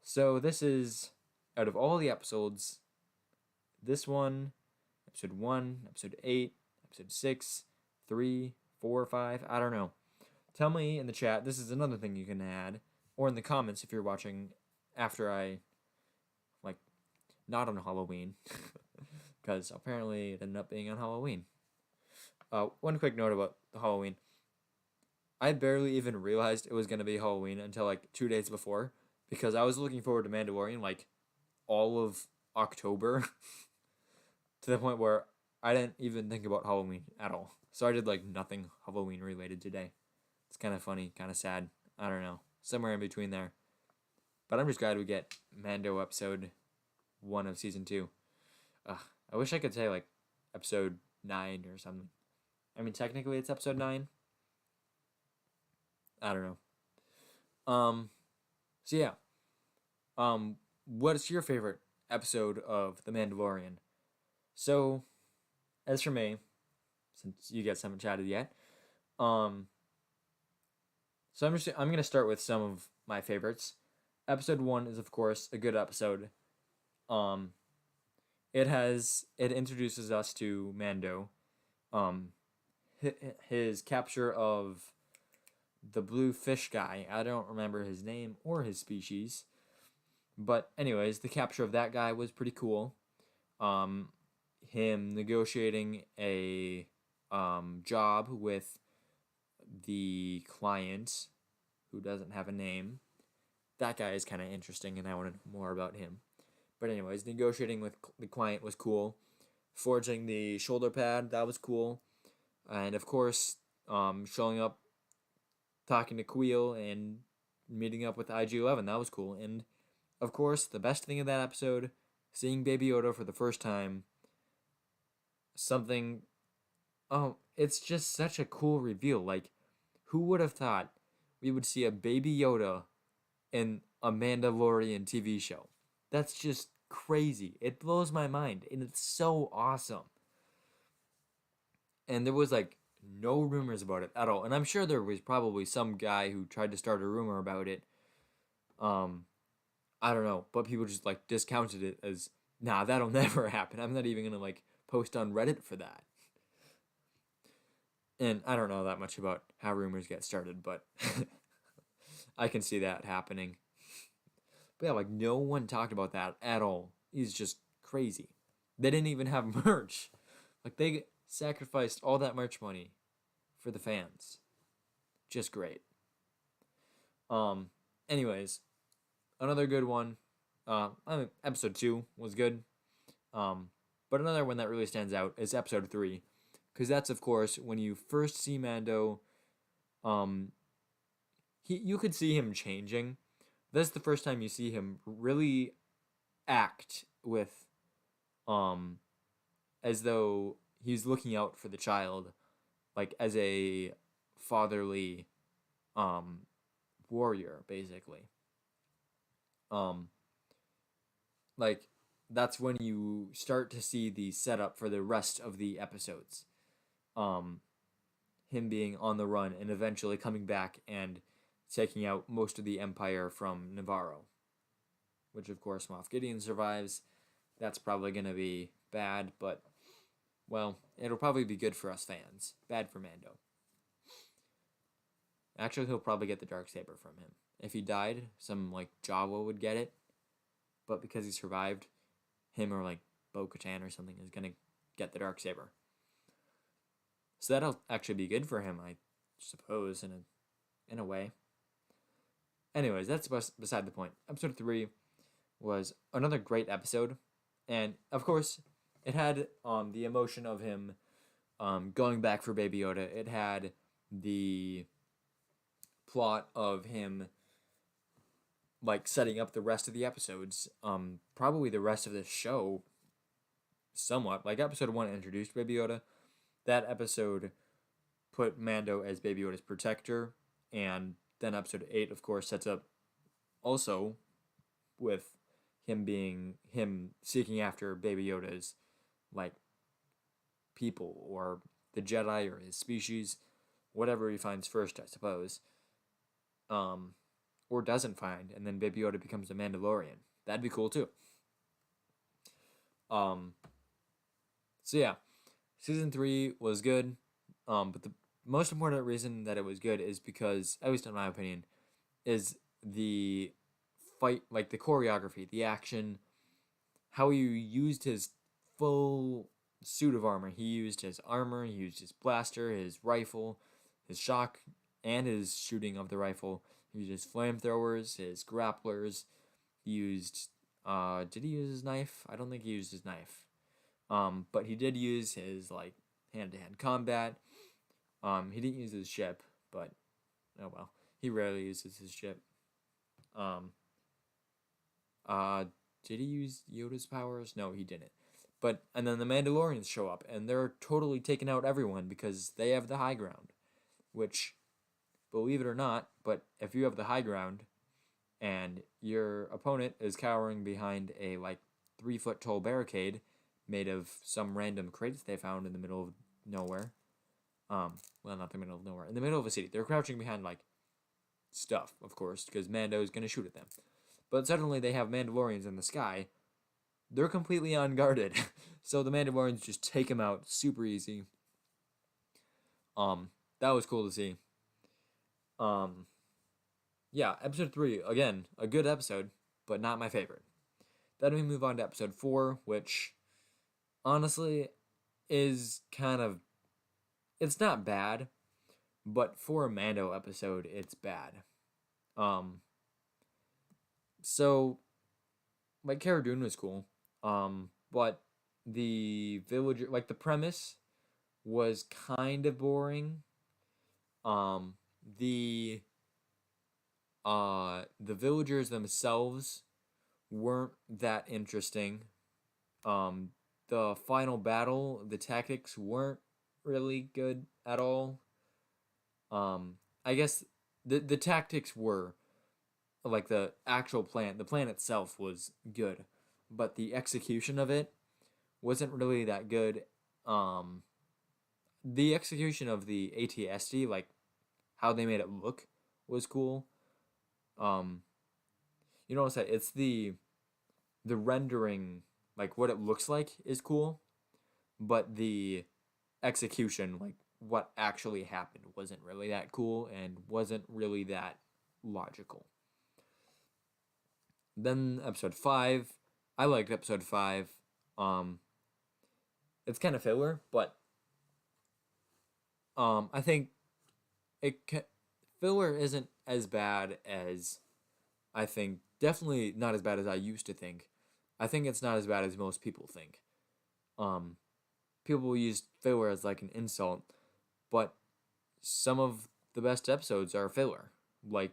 So this is, out of all the episodes, this one, episode 1, episode 8, episode 6, 3, 4, 5, I don't know. Tell me in the chat, this is another thing you can add, or in the comments if you're watching after I, not on Halloween, because apparently it ended up being on Halloween. One quick note about the Halloween. I barely even realized it was going to be Halloween until 2 days before, because I was looking forward to Mandalorian all of October to the point where I didn't even think about Halloween at all. So I did nothing Halloween related today. It's kind of funny, kind of sad. I don't know. Somewhere in between there. But I'm just glad we get Mando episode 1 of season 2. I wish I could say episode 9 or something. I mean, technically it's episode 9. I don't know. So yeah. What's your favorite episode of The Mandalorian? So, as for me, since you guys haven't chatted yet, so I'm gonna start with some of my favorites. Episode 1 is of course a good episode. It introduces us to Mando. His capture of the blue fish guy. I don't remember his name or his species. But anyways, the capture of that guy was pretty cool. Him negotiating a job with the client who doesn't have a name. That guy is kind of interesting, and I wanted more about him. But anyways, negotiating with the client was cool. Forging the shoulder pad, that was cool. And of course, showing up, talking to Queel, and meeting up with IG-11, that was cool. And of course, the best thing of that episode, seeing Baby Yoda for the first time. It's just such a cool reveal. Who would have thought we would see a Baby Yoda in a Mandalorian TV show? That's just crazy. It blows my mind, and it's so awesome. And there was no rumors about it at all. And I'm sure there was probably some guy who tried to start a rumor about it. I don't know, but people just discounted it as, nah, that'll never happen. I'm not even gonna post on Reddit for that. And I don't know that much about how rumors get started, but I can see that happening. But yeah, no one talked about that at all. He's just crazy. They didn't even have merch. They sacrificed all that merch money for the fans. Just great. Anyways, another good one. Episode 2 was good. But another one that really stands out is episode 3. Because that's, of course, when you first see Mando, you could see him changing. That's the first time you see him really act with, as though he's looking out for the child, as a fatherly, warrior, basically. That's when you start to see the setup for the rest of the episodes. Him being on the run and eventually coming back and taking out most of the Empire from Navarro. Which, of course, Moff Gideon survives. That's probably going to be bad, but, well, it'll probably be good for us fans. Bad for Mando. Actually, he'll probably get the Darksaber from him. If he died, some like Jawa would get it, but because he survived, him or like Bo-Katan or something is gonna get the Darksaber. So that'll actually be good for him, I suppose, in a way. Anyways, that's beside the point. Episode 3 was another great episode, and of course, it had the emotion of him going back for Baby Yoda. It had the plot of him like setting up the rest of the episodes, probably the rest of the show somewhat. Like episode 1 introduced Baby Yoda. That episode put Mando as Baby Yoda's protector, and then episode 8 of course sets up also with him seeking after Baby Yoda's like people or the Jedi or his species, whatever he finds first, I suppose. Or doesn't find, and then Baby Yoda becomes a Mandalorian. That'd be cool too. So yeah, season 3 was good. But the most important reason that it was good is because, at least in my opinion, is the fight, like the choreography, the action, how he used his full suit of armor. He used his armor, he used his blaster, his rifle, his shock, and his shooting of the rifle. He used his flamethrowers, his grapplers. He used, did he use his knife? I don't think he used his knife. But he did use his, like, hand-to-hand combat. He didn't use his ship, but, oh well. He rarely uses his ship. Did he use Yoda's powers? No, he didn't. But, and then the Mandalorians show up, and they're totally taking out everyone because they have the high ground. Which, believe it or not, but if you have the high ground, and your opponent is cowering behind a, like, 3-foot tall barricade made of some random crates they found in the middle of nowhere. Well, not the middle of nowhere. In the middle of a city. They're crouching behind, like, stuff, of course, because Mando is going to shoot at them. But suddenly they have Mandalorians in the sky. They're completely unguarded. So the Mandalorians just take them out super easy. That was cool to see. Yeah, episode 3, again, a good episode, but not my favorite. Then we move on to episode 4, which, honestly, is kind of, it's not bad, but for a Mando episode, it's bad. So, like, Cara Dune was cool, but the villager, like, the premise was kind of boring. The villagers themselves weren't that interesting. The final battle, the tactics weren't really good at all. I guess the tactics were, like, the actual plan. The plan itself was good, but the execution of it wasn't really that good. The execution of the ATSD, like, how they made it look, was cool. You know what I'm saying? It's the rendering, like, what it looks like is cool, but the execution, like, what actually happened, wasn't really that cool and wasn't really that logical. Then episode 5, I liked episode 5. It's kind of filler, but I think filler isn't as bad as I think. Definitely not as bad as I used to think. I think it's not as bad as most people think. People use filler as like an insult, but some of the best episodes are filler. Like,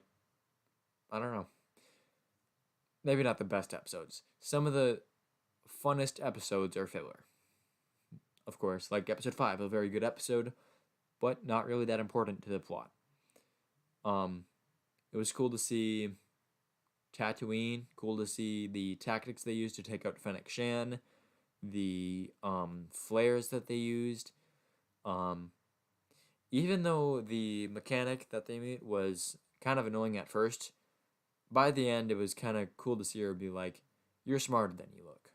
I don't know. Maybe not the best episodes. Some of the funnest episodes are filler. Of course, like episode 5, a very good episode, but not really that important to the plot. It was cool to see Tatooine, cool to see the tactics they used to take out Fennec Shan, the flares that they used. Even though the mechanic that they made was kind of annoying at first, by the end it was kind of cool to see her be like, "You're smarter than you look."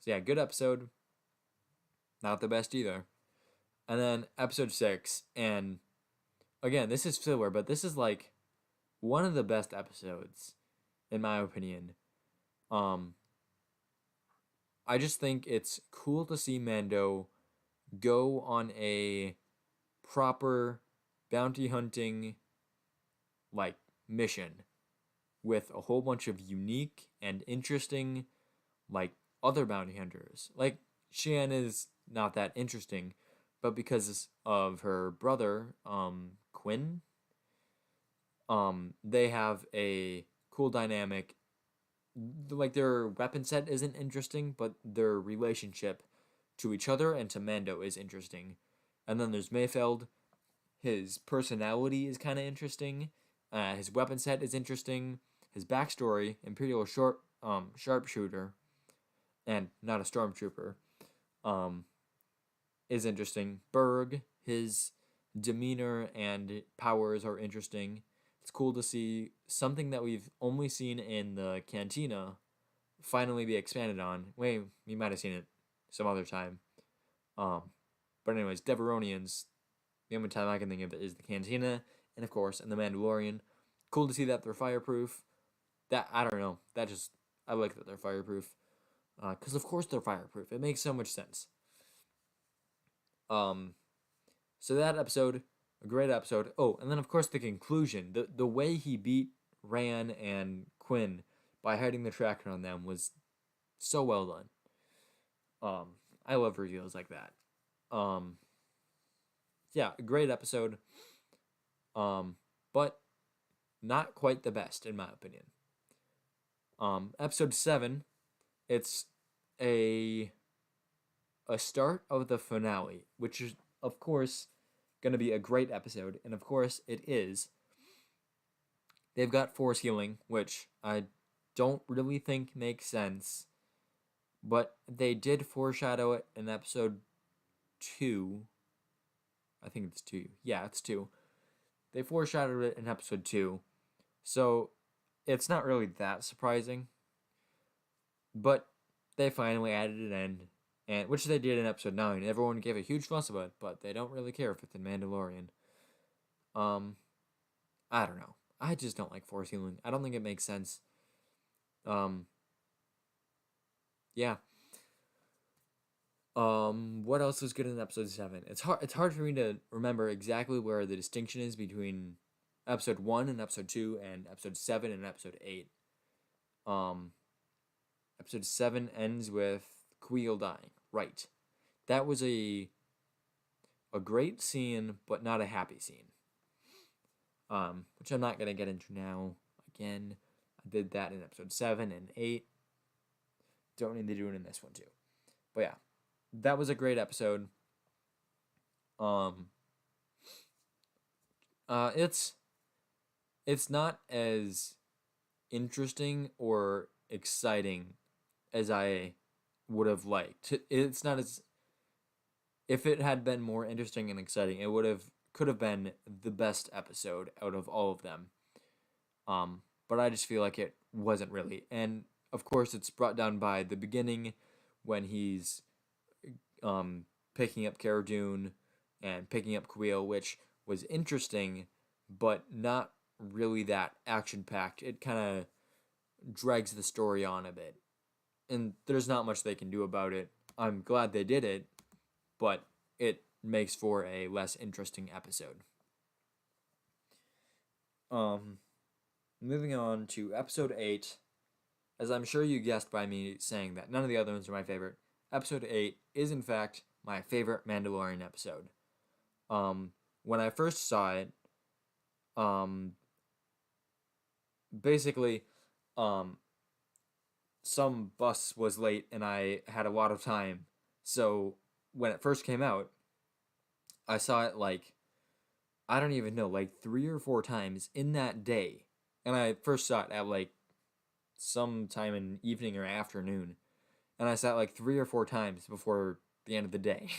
So yeah, good episode. Not the best either. And then episode 6, and again, this is filler, but this is like one of the best episodes, in my opinion. Um, I just think it's cool to see Mando go on a proper bounty hunting like mission with a whole bunch of unique and interesting like other bounty hunters. Like Shan is not that interesting, but because of her brother, Quinn, they have a cool dynamic. Like their weapon set isn't interesting, but their relationship to each other and to Mando is interesting. And then there's Mayfeld. His personality is kind of interesting. His weapon set is interesting. His backstory, Imperial sharpshooter, and not a stormtrooper, um, is interesting. Berg, his demeanor and powers are interesting. It's cool to see something that we've only seen in the cantina finally be expanded on. Wait, you might have seen it some other time. Um, but anyways, Deveronians, the only time I can think of it is the cantina, and of course, in the Mandalorian. Cool to see that they're fireproof. That, I don't know, that just, I like that they're fireproof. Because of course they're fireproof. It makes so much sense. So that episode, a great episode. Oh, and then of course the conclusion. The way he beat Ran and Quinn by hiding the tracker on them was so well done. I love reveals like that. Yeah, a great episode. But not quite the best in my opinion. Episode 7, it's a start of the finale, which is of course going to be a great episode, and of course it is. They've got force healing, which I don't really think makes sense, but they did foreshadow it in episode 2. I think it's 2. Yeah, it's 2. They foreshadowed it in episode 2, so it's not really that surprising, but they finally added it in, and which they did in episode 9. Everyone gave a huge fuss about it, but they don't really care if it's in Mandalorian. I don't know. I just don't like force healing. I don't think it makes sense. Yeah. What else was good in episode 7? It's hard for me to remember exactly where the distinction is between episode 1 and episode 2 and episode 7 and episode 8. Episode 7 ends with Queel dying. Right. That was a great scene, but not a happy scene. Which I'm not gonna get into now. Again, I did that in episode 7 and 8. Don't need to do it in this one too. But yeah, that was a great episode. It's not as interesting or exciting as I would have liked. It's not as, if it had been more interesting and exciting, it could have been the best episode out of all of them. But I just feel like it wasn't really. And of course it's brought down by the beginning when he's picking up Cara Dune and picking up Queel, which was interesting, but not really that action-packed. It kind of drags the story on a bit. And there's not much they can do about it. I'm glad they did it, but it makes for a less interesting episode. Moving on to episode 8. As I'm sure you guessed by me saying that none of the other ones are my favorite, episode 8 is in fact my favorite Mandalorian episode. When I first saw it, basically, some bus was late and I had a lot of time. So when it first came out, I saw it like, I don't even know, like 3 or 4 times in that day. And I first saw it at like sometime in evening or afternoon. And I saw it like 3 or 4 times before the end of the day.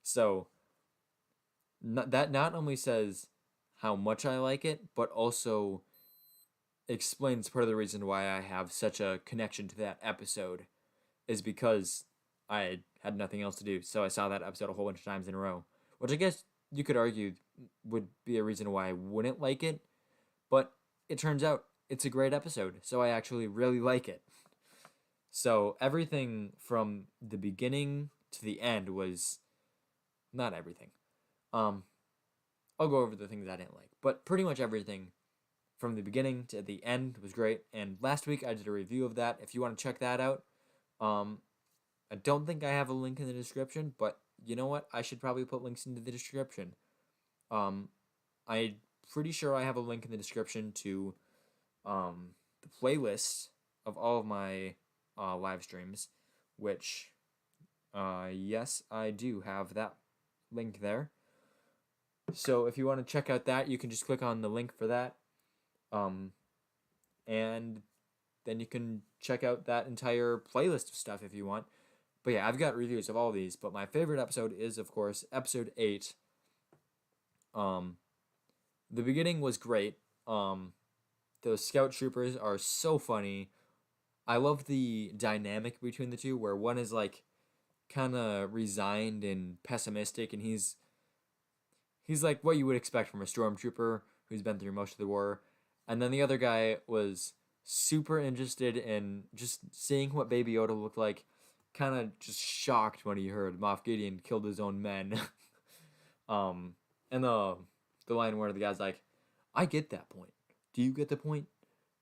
So that not only says how much I like it, but also explains part of the reason why I have such a connection to that episode is because I had nothing else to do. So I saw that episode a whole bunch of times in a row. which I guess you could argue would be a reason why I wouldn't like it, but it turns out it's a great episode, so I actually really like it. So everything from the beginning to the end was not everything. Um, I'll go over the things I didn't like, but pretty much everything from the beginning to the end was great. And last week I did a review of that. If you want to check that out, um, I don't think I have a link in the description, but you know what? I should probably put links into the description. Um, I'm pretty sure I have a link in the description to the playlist of all of my live streams, which, yes, I do have that link there. So if you want to check out that, you can just click on the link for that. And then you can check out that entire playlist of stuff if you want. But yeah, I've got reviews of all these, but my favorite episode is, of course, episode 8. The beginning was great. Those scout troopers are so funny. I love the dynamic between the two, where one is like kind of resigned and pessimistic, and he's like what you would expect from a stormtrooper who's been through most of the war. And then the other guy was super interested in just seeing what Baby Yoda looked like, kind of just shocked when he heard Moff Gideon killed his own men. And the line where the guy's like, "I get that point. Do you get the point?"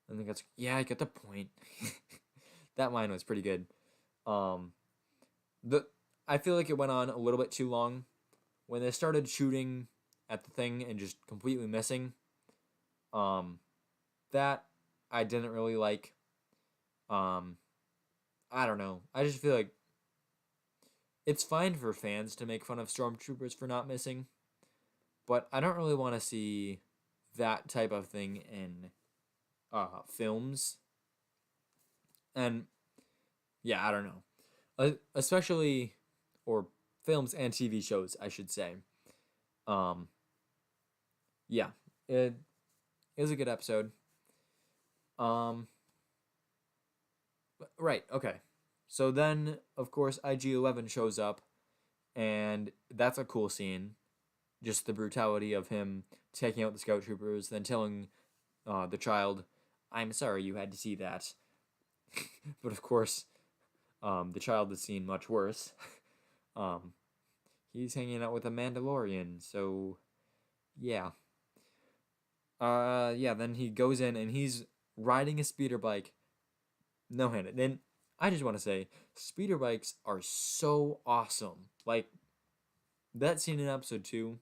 And the guy's like, "Yeah, I get the point." That line was pretty good. I feel like it went on a little bit too long. When they started shooting at the thing and just completely missing, that I didn't really like. I don't know. I just feel like it's fine for fans to make fun of stormtroopers for not missing, but I don't really want to see that type of thing in films. And yeah, I don't know. Especially, or films and TV shows, I should say. Yeah, it was a good episode. Right, okay. So then, of course, IG-11 shows up, and that's a cool scene. Just the brutality of him taking out the scout troopers, then telling the child, "I'm sorry you had to see that." But of course, the child has seen much worse. He's hanging out with a Mandalorian, so yeah. Yeah, then he goes in and he's riding a speeder bike no-handed. And I just want to say, speeder bikes are so awesome. Like, that scene in episode 2,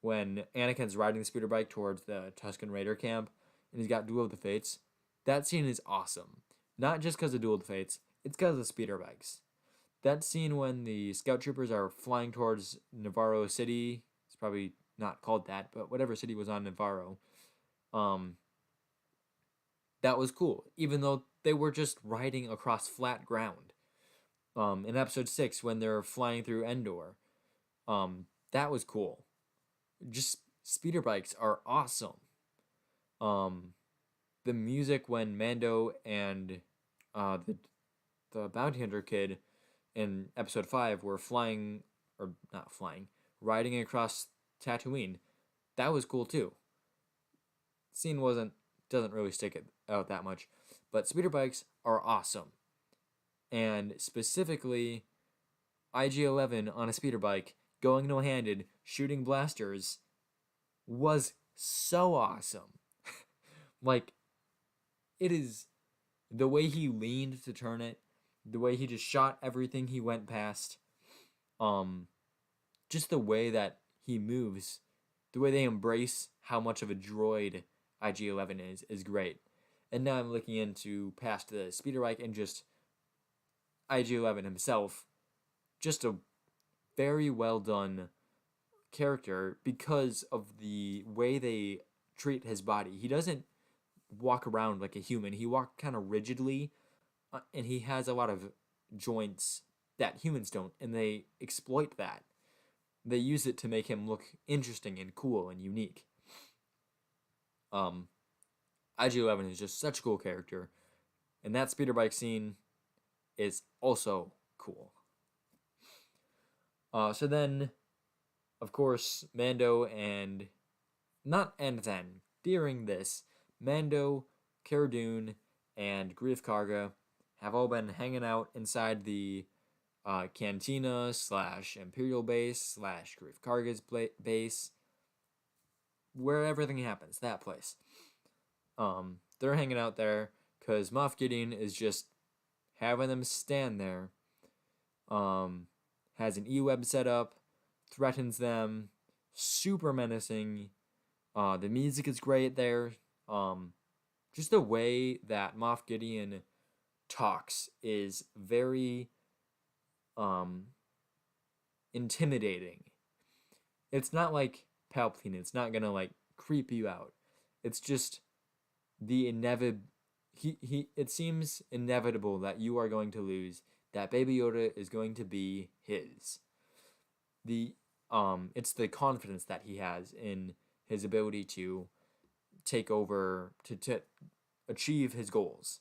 when Anakin's riding the speeder bike towards the Tuscan Raider camp, and he's got Duel of the Fates, that scene is awesome. Not just because of Duel of the Fates, it's because of speeder bikes. That scene when the scout troopers are flying towards Navarro City, it's probably not called that, but whatever city was on Navarro, that was cool, even though they were just riding across flat ground. In episode 6, when they're flying through Endor, that was cool. Just speeder bikes are awesome. The music when Mando and the bounty hunter kid in episode 5 were flying, or not flying, riding across Tatooine, that was cool too. Scene doesn't really stick it out that much, but speeder bikes are awesome. And specifically, IG-11 on a speeder bike, going no-handed, shooting blasters, was so awesome. Like, it is the way he leaned to turn it, the way he just shot everything he went past, just the way that he moves, the way they embrace how much of a droid IG-11 is great. And now I'm looking into past the speeder bike and just IG-11 himself, just a very well done character because of the way they treat his body. He doesn't walk around like a human. He walks kind of rigidly, and he has a lot of joints that humans don't, and they exploit that. They use it to make him look interesting and cool and unique. IG-11 is just such a cool character, and that speeder bike scene is also cool. So then, of course, Mando and not and then during this, Mando, Cara Dune, and Grief Karga have all been hanging out inside the cantina slash Imperial base slash Grief Karga's base, where everything happens. That place. They're hanging out there because Moff Gideon is just having them stand there. Has an E-web set up, threatens them, super menacing. The music is great there. Just the way that Moff Gideon talks is very intimidating. It's not like Palpatine. It's not gonna like creep you out. It's just the inevitable. It seems inevitable that you are going to lose. That Baby Yoda is going to be his. It's the confidence that he has in his ability to take over to achieve his goals.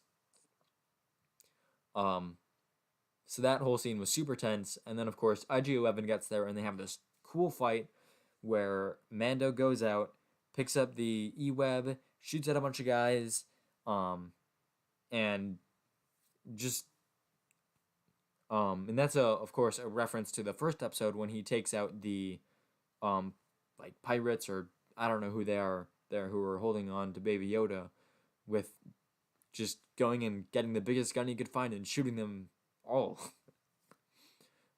So that whole scene was super tense, and then of course IG-11 gets there, and they have this cool fight where Mando goes out, picks up the E-web, shoots at a bunch of guys, and just and that's of course a reference to the first episode when he takes out the like pirates, or I don't know who they are there, who are holding on to Baby Yoda, with just going and getting the biggest gun he could find and shooting them all.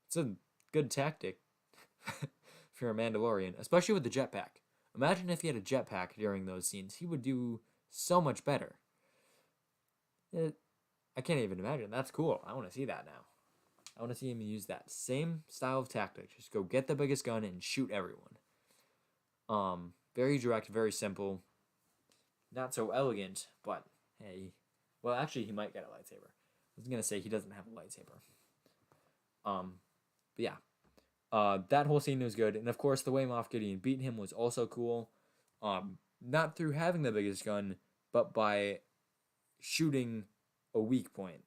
It's a good tactic if you're a Mandalorian, especially with the jetpack. Imagine if he had a jetpack during those scenes. He would do so much better. I can't even imagine. That's cool. I want to see that now. I want to see him use that same style of tactic. Just go get the biggest gun and shoot everyone. Very direct, very simple. Not so elegant, but hey. Well, actually, he might get a lightsaber. I was going to say he doesn't have a lightsaber. But yeah. That whole scene was good. And of course, the way Moff Gideon beat him was also cool. Not through having the biggest gun, but by shooting a weak point.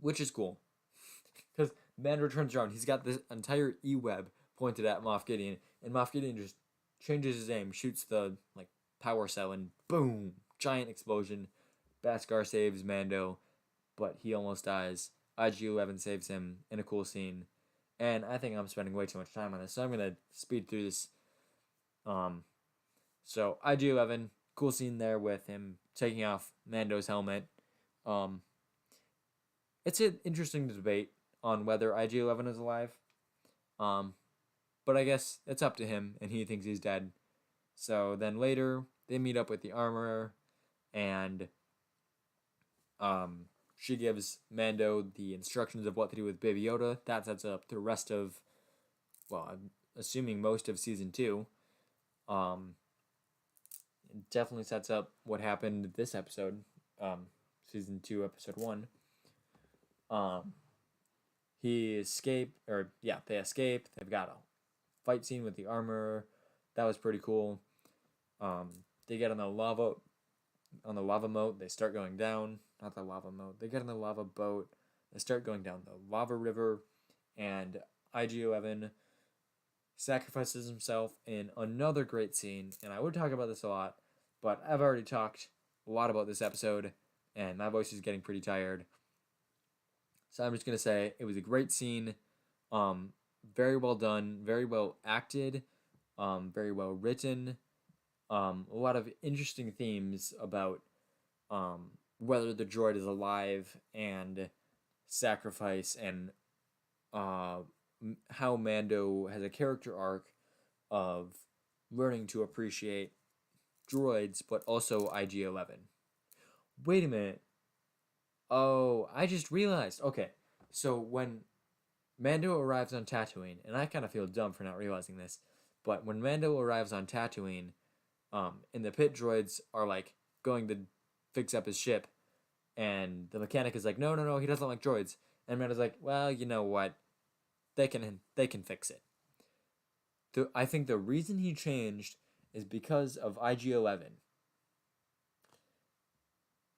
Which is cool. Because Mando turns around, he's got this entire E-web pointed at Moff Gideon, and Moff Gideon just changes his aim, shoots the like power cell, and boom! Giant explosion. Beskar saves Mando, but he almost dies. IG-11 saves him in a cool scene. And I think I'm spending way too much time on this, so I'm going to speed through this. So IG-11, cool scene there with him taking off Mando's helmet. It's an interesting debate on whether IG-11 is alive. But I guess it's up to him, and he thinks he's dead. So then later, they meet up with the armorer, and she gives Mando the instructions of what to do with Baby Yoda. That sets up the rest of, well, I'm assuming most of Season 2. It definitely sets up what happened this episode, Season 2, Episode 1. They escape. They've got a fight scene with the armorer. That was pretty cool. They get on the lava moat. They start going down. Not the lava moat. They get on the lava boat. They start going down the lava river, and IG-11 sacrifices himself in another great scene. And I would talk about this a lot, but I've already talked a lot about this episode, and my voice is getting pretty tired. So I'm just going to say it was a great scene, very well done, very well acted, very well written, a lot of interesting themes about whether the droid is alive and sacrifice, and how Mando has a character arc of learning to appreciate droids, but also IG-11. Wait a minute. Oh, I just realized. Okay, so when Mando arrives on Tatooine, and I kind of feel dumb for not realizing this, but when Mando arrives on Tatooine, and the pit droids are like going to fix up his ship, and the mechanic is like, no, he doesn't like droids, and Mando's like, well, you know what, they can fix it. I think the reason he changed is because of IG-11.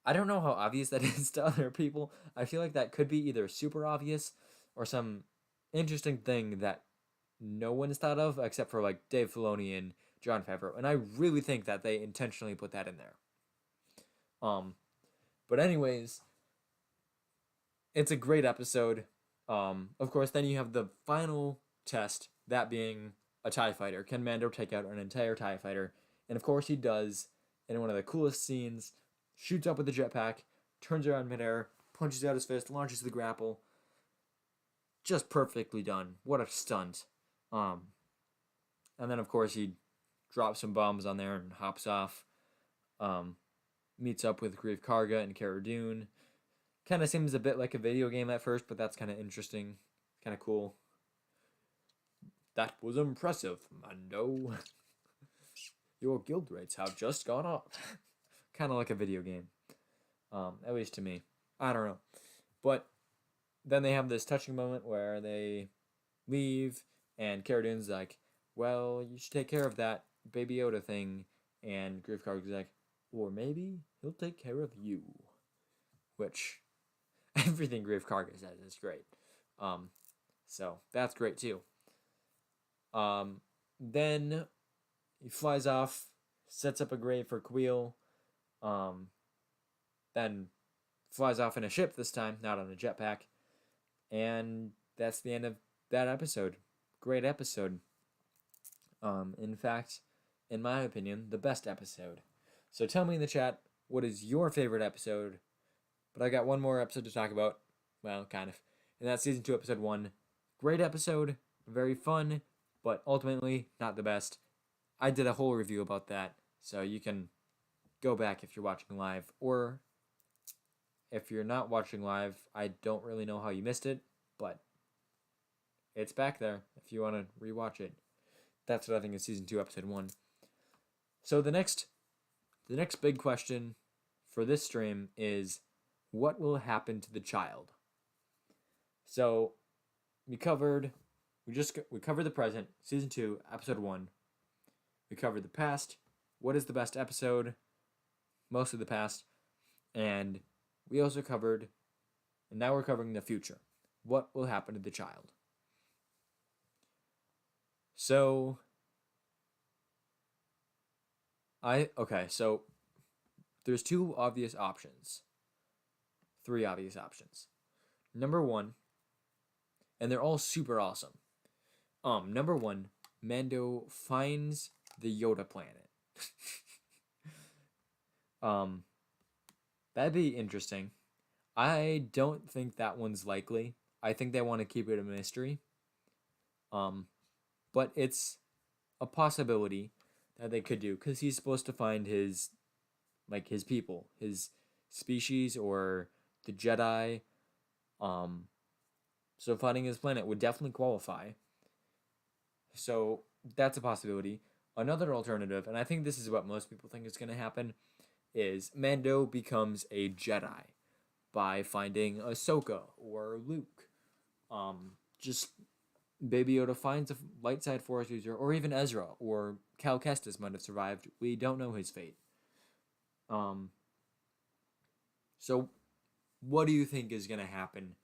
I don't know how obvious that is to other people. I feel like that could be either super obvious or some interesting thing that no one's thought of except for like Dave Filoni and Jon Favreau, and I really think that they intentionally put that in there. Um, but anyways, it's a great episode. Of course, then you have the final test, that being a TIE fighter. Can Mando take out an entire TIE fighter? And of course he does, in one of the coolest scenes, shoots up with the jetpack, turns around midair, punches out his fist, launches the grapple. Just perfectly done. What a stunt. And then of course he drops some bombs on there and hops off. Meets up with Grief Karga and Cara Dune. Kind of seems a bit like a video game at first, but that's kind of interesting. Kind of cool. That was impressive, Mando. Your guild rates have just gone up. Kind of like a video game. At least to me. I don't know. But then they have this touching moment where they leave, and Cara Dune's like, well, you should take care of that Baby Yoda thing. And Grief Karga's like, or maybe he'll take care of you. Which, everything Grief Karga says is great. So that's great too. Then he flies off, sets up a grave for Queel, then flies off in a ship this time, not on a jetpack, and that's the end of that episode. Great episode. In fact, in my opinion, the best episode. So tell me in the chat, what is your favorite episode? But I got one more episode to talk about. Well, kind of. And that's Season 2, Episode 1. Great episode. Very fun. But ultimately, not the best. I did a whole review about that. So you can go back if you're watching live. Or if you're not watching live, I don't really know how you missed it. But it's back there if you want to rewatch it. That's what I think is Season 2, Episode 1. So the next big question for this stream is, what will happen to the child? So we covered the present, Season 2, Episode 1. We covered the past, what is the best episode, most of the past, and we also covered, and now we're covering the future. What will happen to the child? So so there's three obvious options. Number one, and they're all super awesome. Number one, Mando finds the Yoda planet. That'd be interesting. I don't think that one's likely. I think they want to keep it a mystery. But it's a possibility that they could do, because he's supposed to find his people, his species, or the Jedi. So finding his planet would definitely qualify. So that's a possibility. Another alternative, and I think this is what most people think is going to happen, is Mando becomes a Jedi by finding Ahsoka or Luke. Just Baby Yoda finds a light side Force user, or even Ezra, or Cal Kestis might have survived. We don't know his fate. So what do you think is going to happen?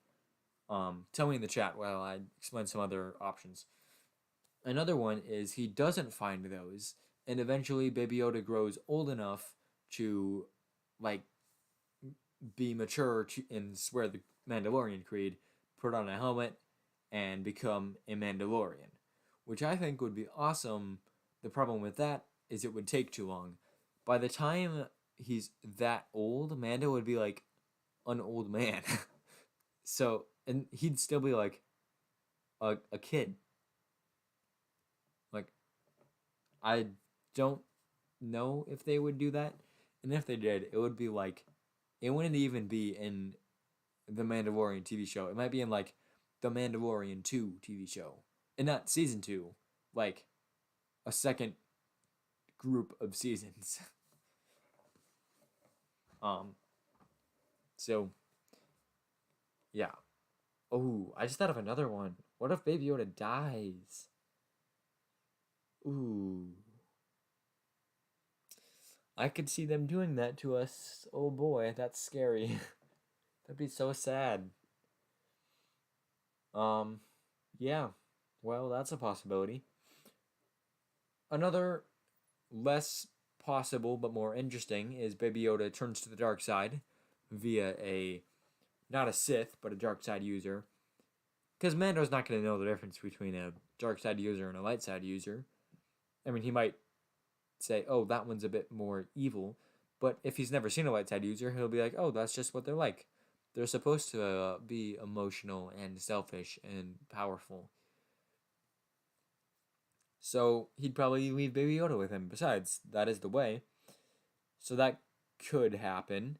Tell me in the chat while I explain some other options. Another one is he doesn't find those, and eventually Baby Yoda grows old enough to, be mature and swear the Mandalorian creed, put on a helmet, and become a Mandalorian, which I think would be awesome. The problem with that is it would take too long. By the time he's that old, Mando would be like an old man. So, and he'd still be like a kid. I don't know if they would do that. And if they did, it would be it wouldn't even be in the Mandalorian TV show. It might be in the Mandalorian 2 TV show. And not season 2, a second group of seasons. So yeah. Oh, I just thought of another one. What if Baby Yoda dies? Ooh. I could see them doing that to us. Oh boy, that's scary. That'd be so sad. Yeah, well, that's a possibility. Another less possible but more interesting is Baby Yoda turns to the dark side via a not a Sith but a dark side user. Because Mando's not going to know the difference between a dark side user and a light side user. I mean, he might say, "Oh, that one's a bit more evil," but if he's never seen a light side user, he'll be like, "Oh, that's just what they're like. They're supposed to be emotional and selfish and powerful." So he'd probably leave Baby Yoda with him. Besides, that is the way. So that could happen.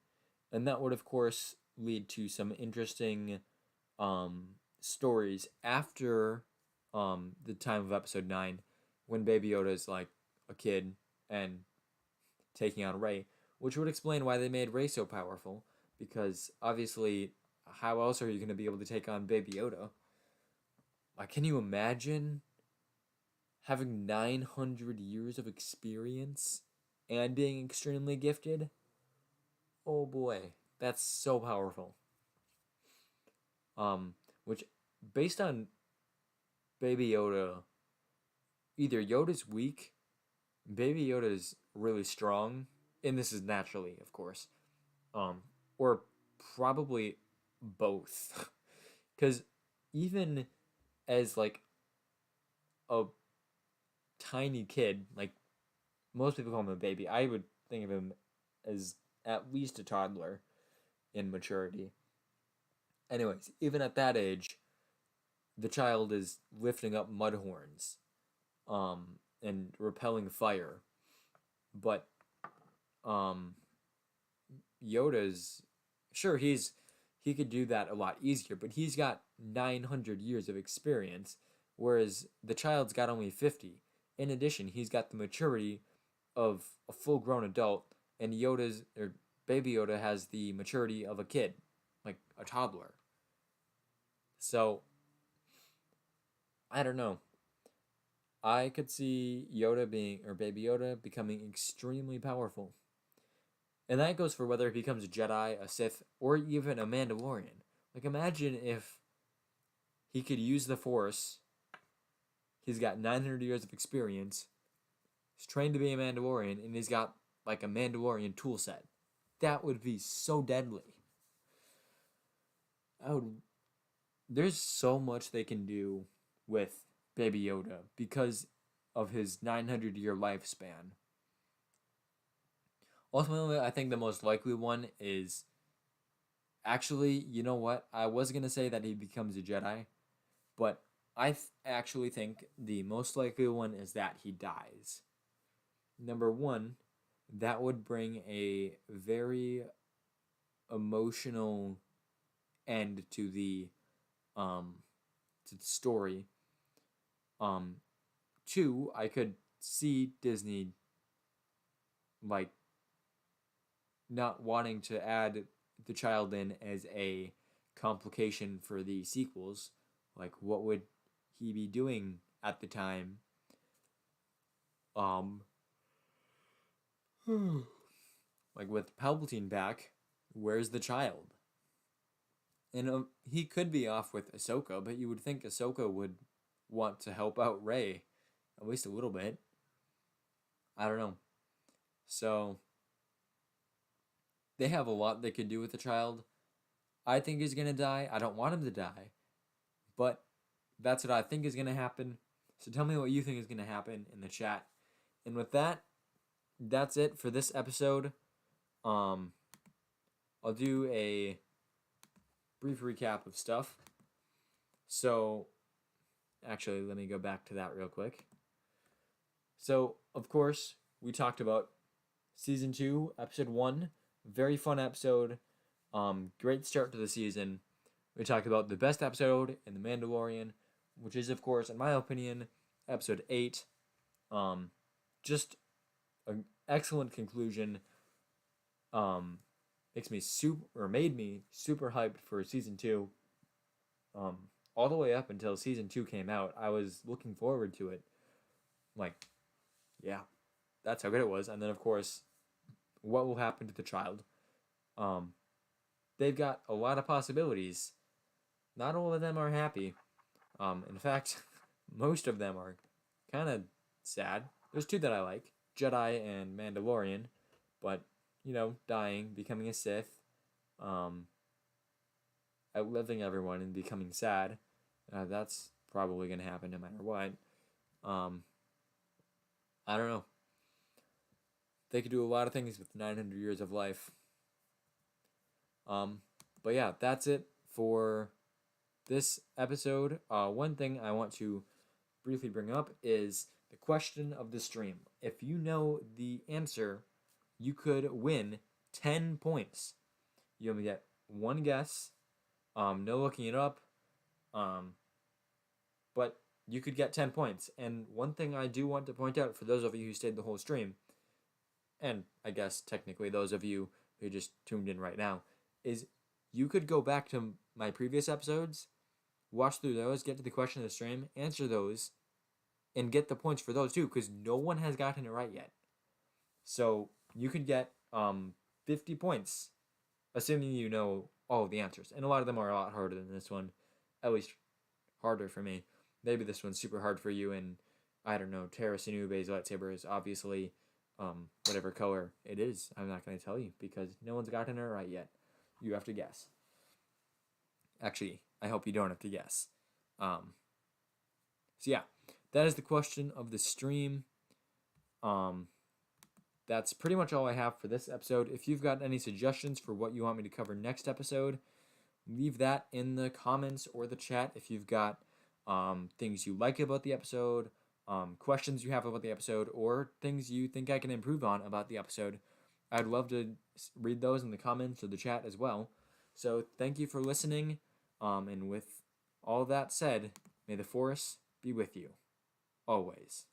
And that would, of course, lead to some interesting stories after the time of episode 9 when Baby Yoda is like a kid and taking on Rey, which would explain why they made Rey so powerful. Because obviously, how else are you going to be able to take on Baby Yoda? Like, can you imagine having 900 years of experience and being extremely gifted? Oh boy, that's so powerful. Which based on Baby Yoda, either Yoda's weak, Baby Yoda's really strong, and this is naturally, of course, um, or probably both, because even as like a tiny kid, like most people call him a baby, I would think of him as at least a toddler in maturity. Anyways, even at that age, the child is lifting up mud horns, and repelling fire. But um, Yoda's sure he could do that a lot easier, but he's got 900 years of experience, whereas the child's got only 50. In addition, he's got the maturity of a full-grown adult, and Baby Yoda has the maturity of a kid, like a toddler. So I don't know. I could see Yoda being, or Baby Yoda becoming extremely powerful. And that goes for whether he becomes a Jedi, a Sith, or even a Mandalorian. Like, imagine if he could use the Force. He's got 900 years of experience. He's trained to be a Mandalorian, and he's got, like, a Mandalorian tool set. That would be so deadly. I would. There's so much they can do with Baby Yoda because of his 900-year lifespan. Ultimately, I think the most likely one is actually, you know what? I was going to say that he becomes a Jedi, but actually think the most likely one is that he dies. Number one, that would bring a very emotional end um, to the story. Um, two, I could see Disney like not wanting to add the child in as a complication for the sequels. Like, what would he be doing at the time? Um, like with Palpatine back, where's the child? And he could be off with Ahsoka, but you would think Ahsoka would want to help out Rey, at least a little bit. I don't know. So they have a lot they could do with the child. I think he's gonna die. I don't want him to die, but that's what I think is gonna happen. So tell me what you think is gonna happen in the chat. And with that, that's it for this episode. Um, I'll do a brief recap of stuff. So, actually, let me go back to that real quick. So, of course, we talked about Season 2, Episode 1. Very fun episode. Great start to the season. We talked about the best episode in The Mandalorian, which is, of course, in my opinion, Episode 8. Just an excellent conclusion. Made me super hyped for Season 2. All the way up until Season 2 came out, I was looking forward to it. Like, yeah, that's how good it was. And then, of course, what will happen to the child? They've got a lot of possibilities. Not all of them are happy. In fact, most of them are kind of sad. There's two that I like, Jedi and Mandalorian, but, dying, becoming a Sith, um, outliving everyone and becoming sad, that's probably going to happen no matter what. I don't know. They could do a lot of things with 900 years of life. But yeah, that's it for this episode. One thing I want to briefly bring up is the question of the stream. If you know the answer, you could win 10 points. You only get one guess, no looking it up, but you could get 10 points. And one thing I do want to point out for those of you who stayed the whole stream, and I guess technically those of you who just tuned in right now, is you could go back to my previous episodes, watch through those, get to the question of the stream, answer those, and get the points for those too, because no one has gotten it right yet. So you could get 50 points, assuming you know all of the answers. And a lot of them are a lot harder than this one, at least harder for me. Maybe this one's super hard for you, and I don't know, Tara Sinube's lightsaber is obviously whatever color it is. I'm not going to tell you because no one's gotten it right yet. You have to guess. Actually, I hope you don't have to guess. So yeah, that is the question of the stream. That's pretty much all I have for this episode. If you've got any suggestions for what you want me to cover next episode, leave that in the comments or the chat. If you've got things you like about the episode, questions you have about the episode, or things you think I can improve on about the episode, I'd love to read those in the comments or the chat as well. So thank you for listening, and with all that said, may the Force be with you, always.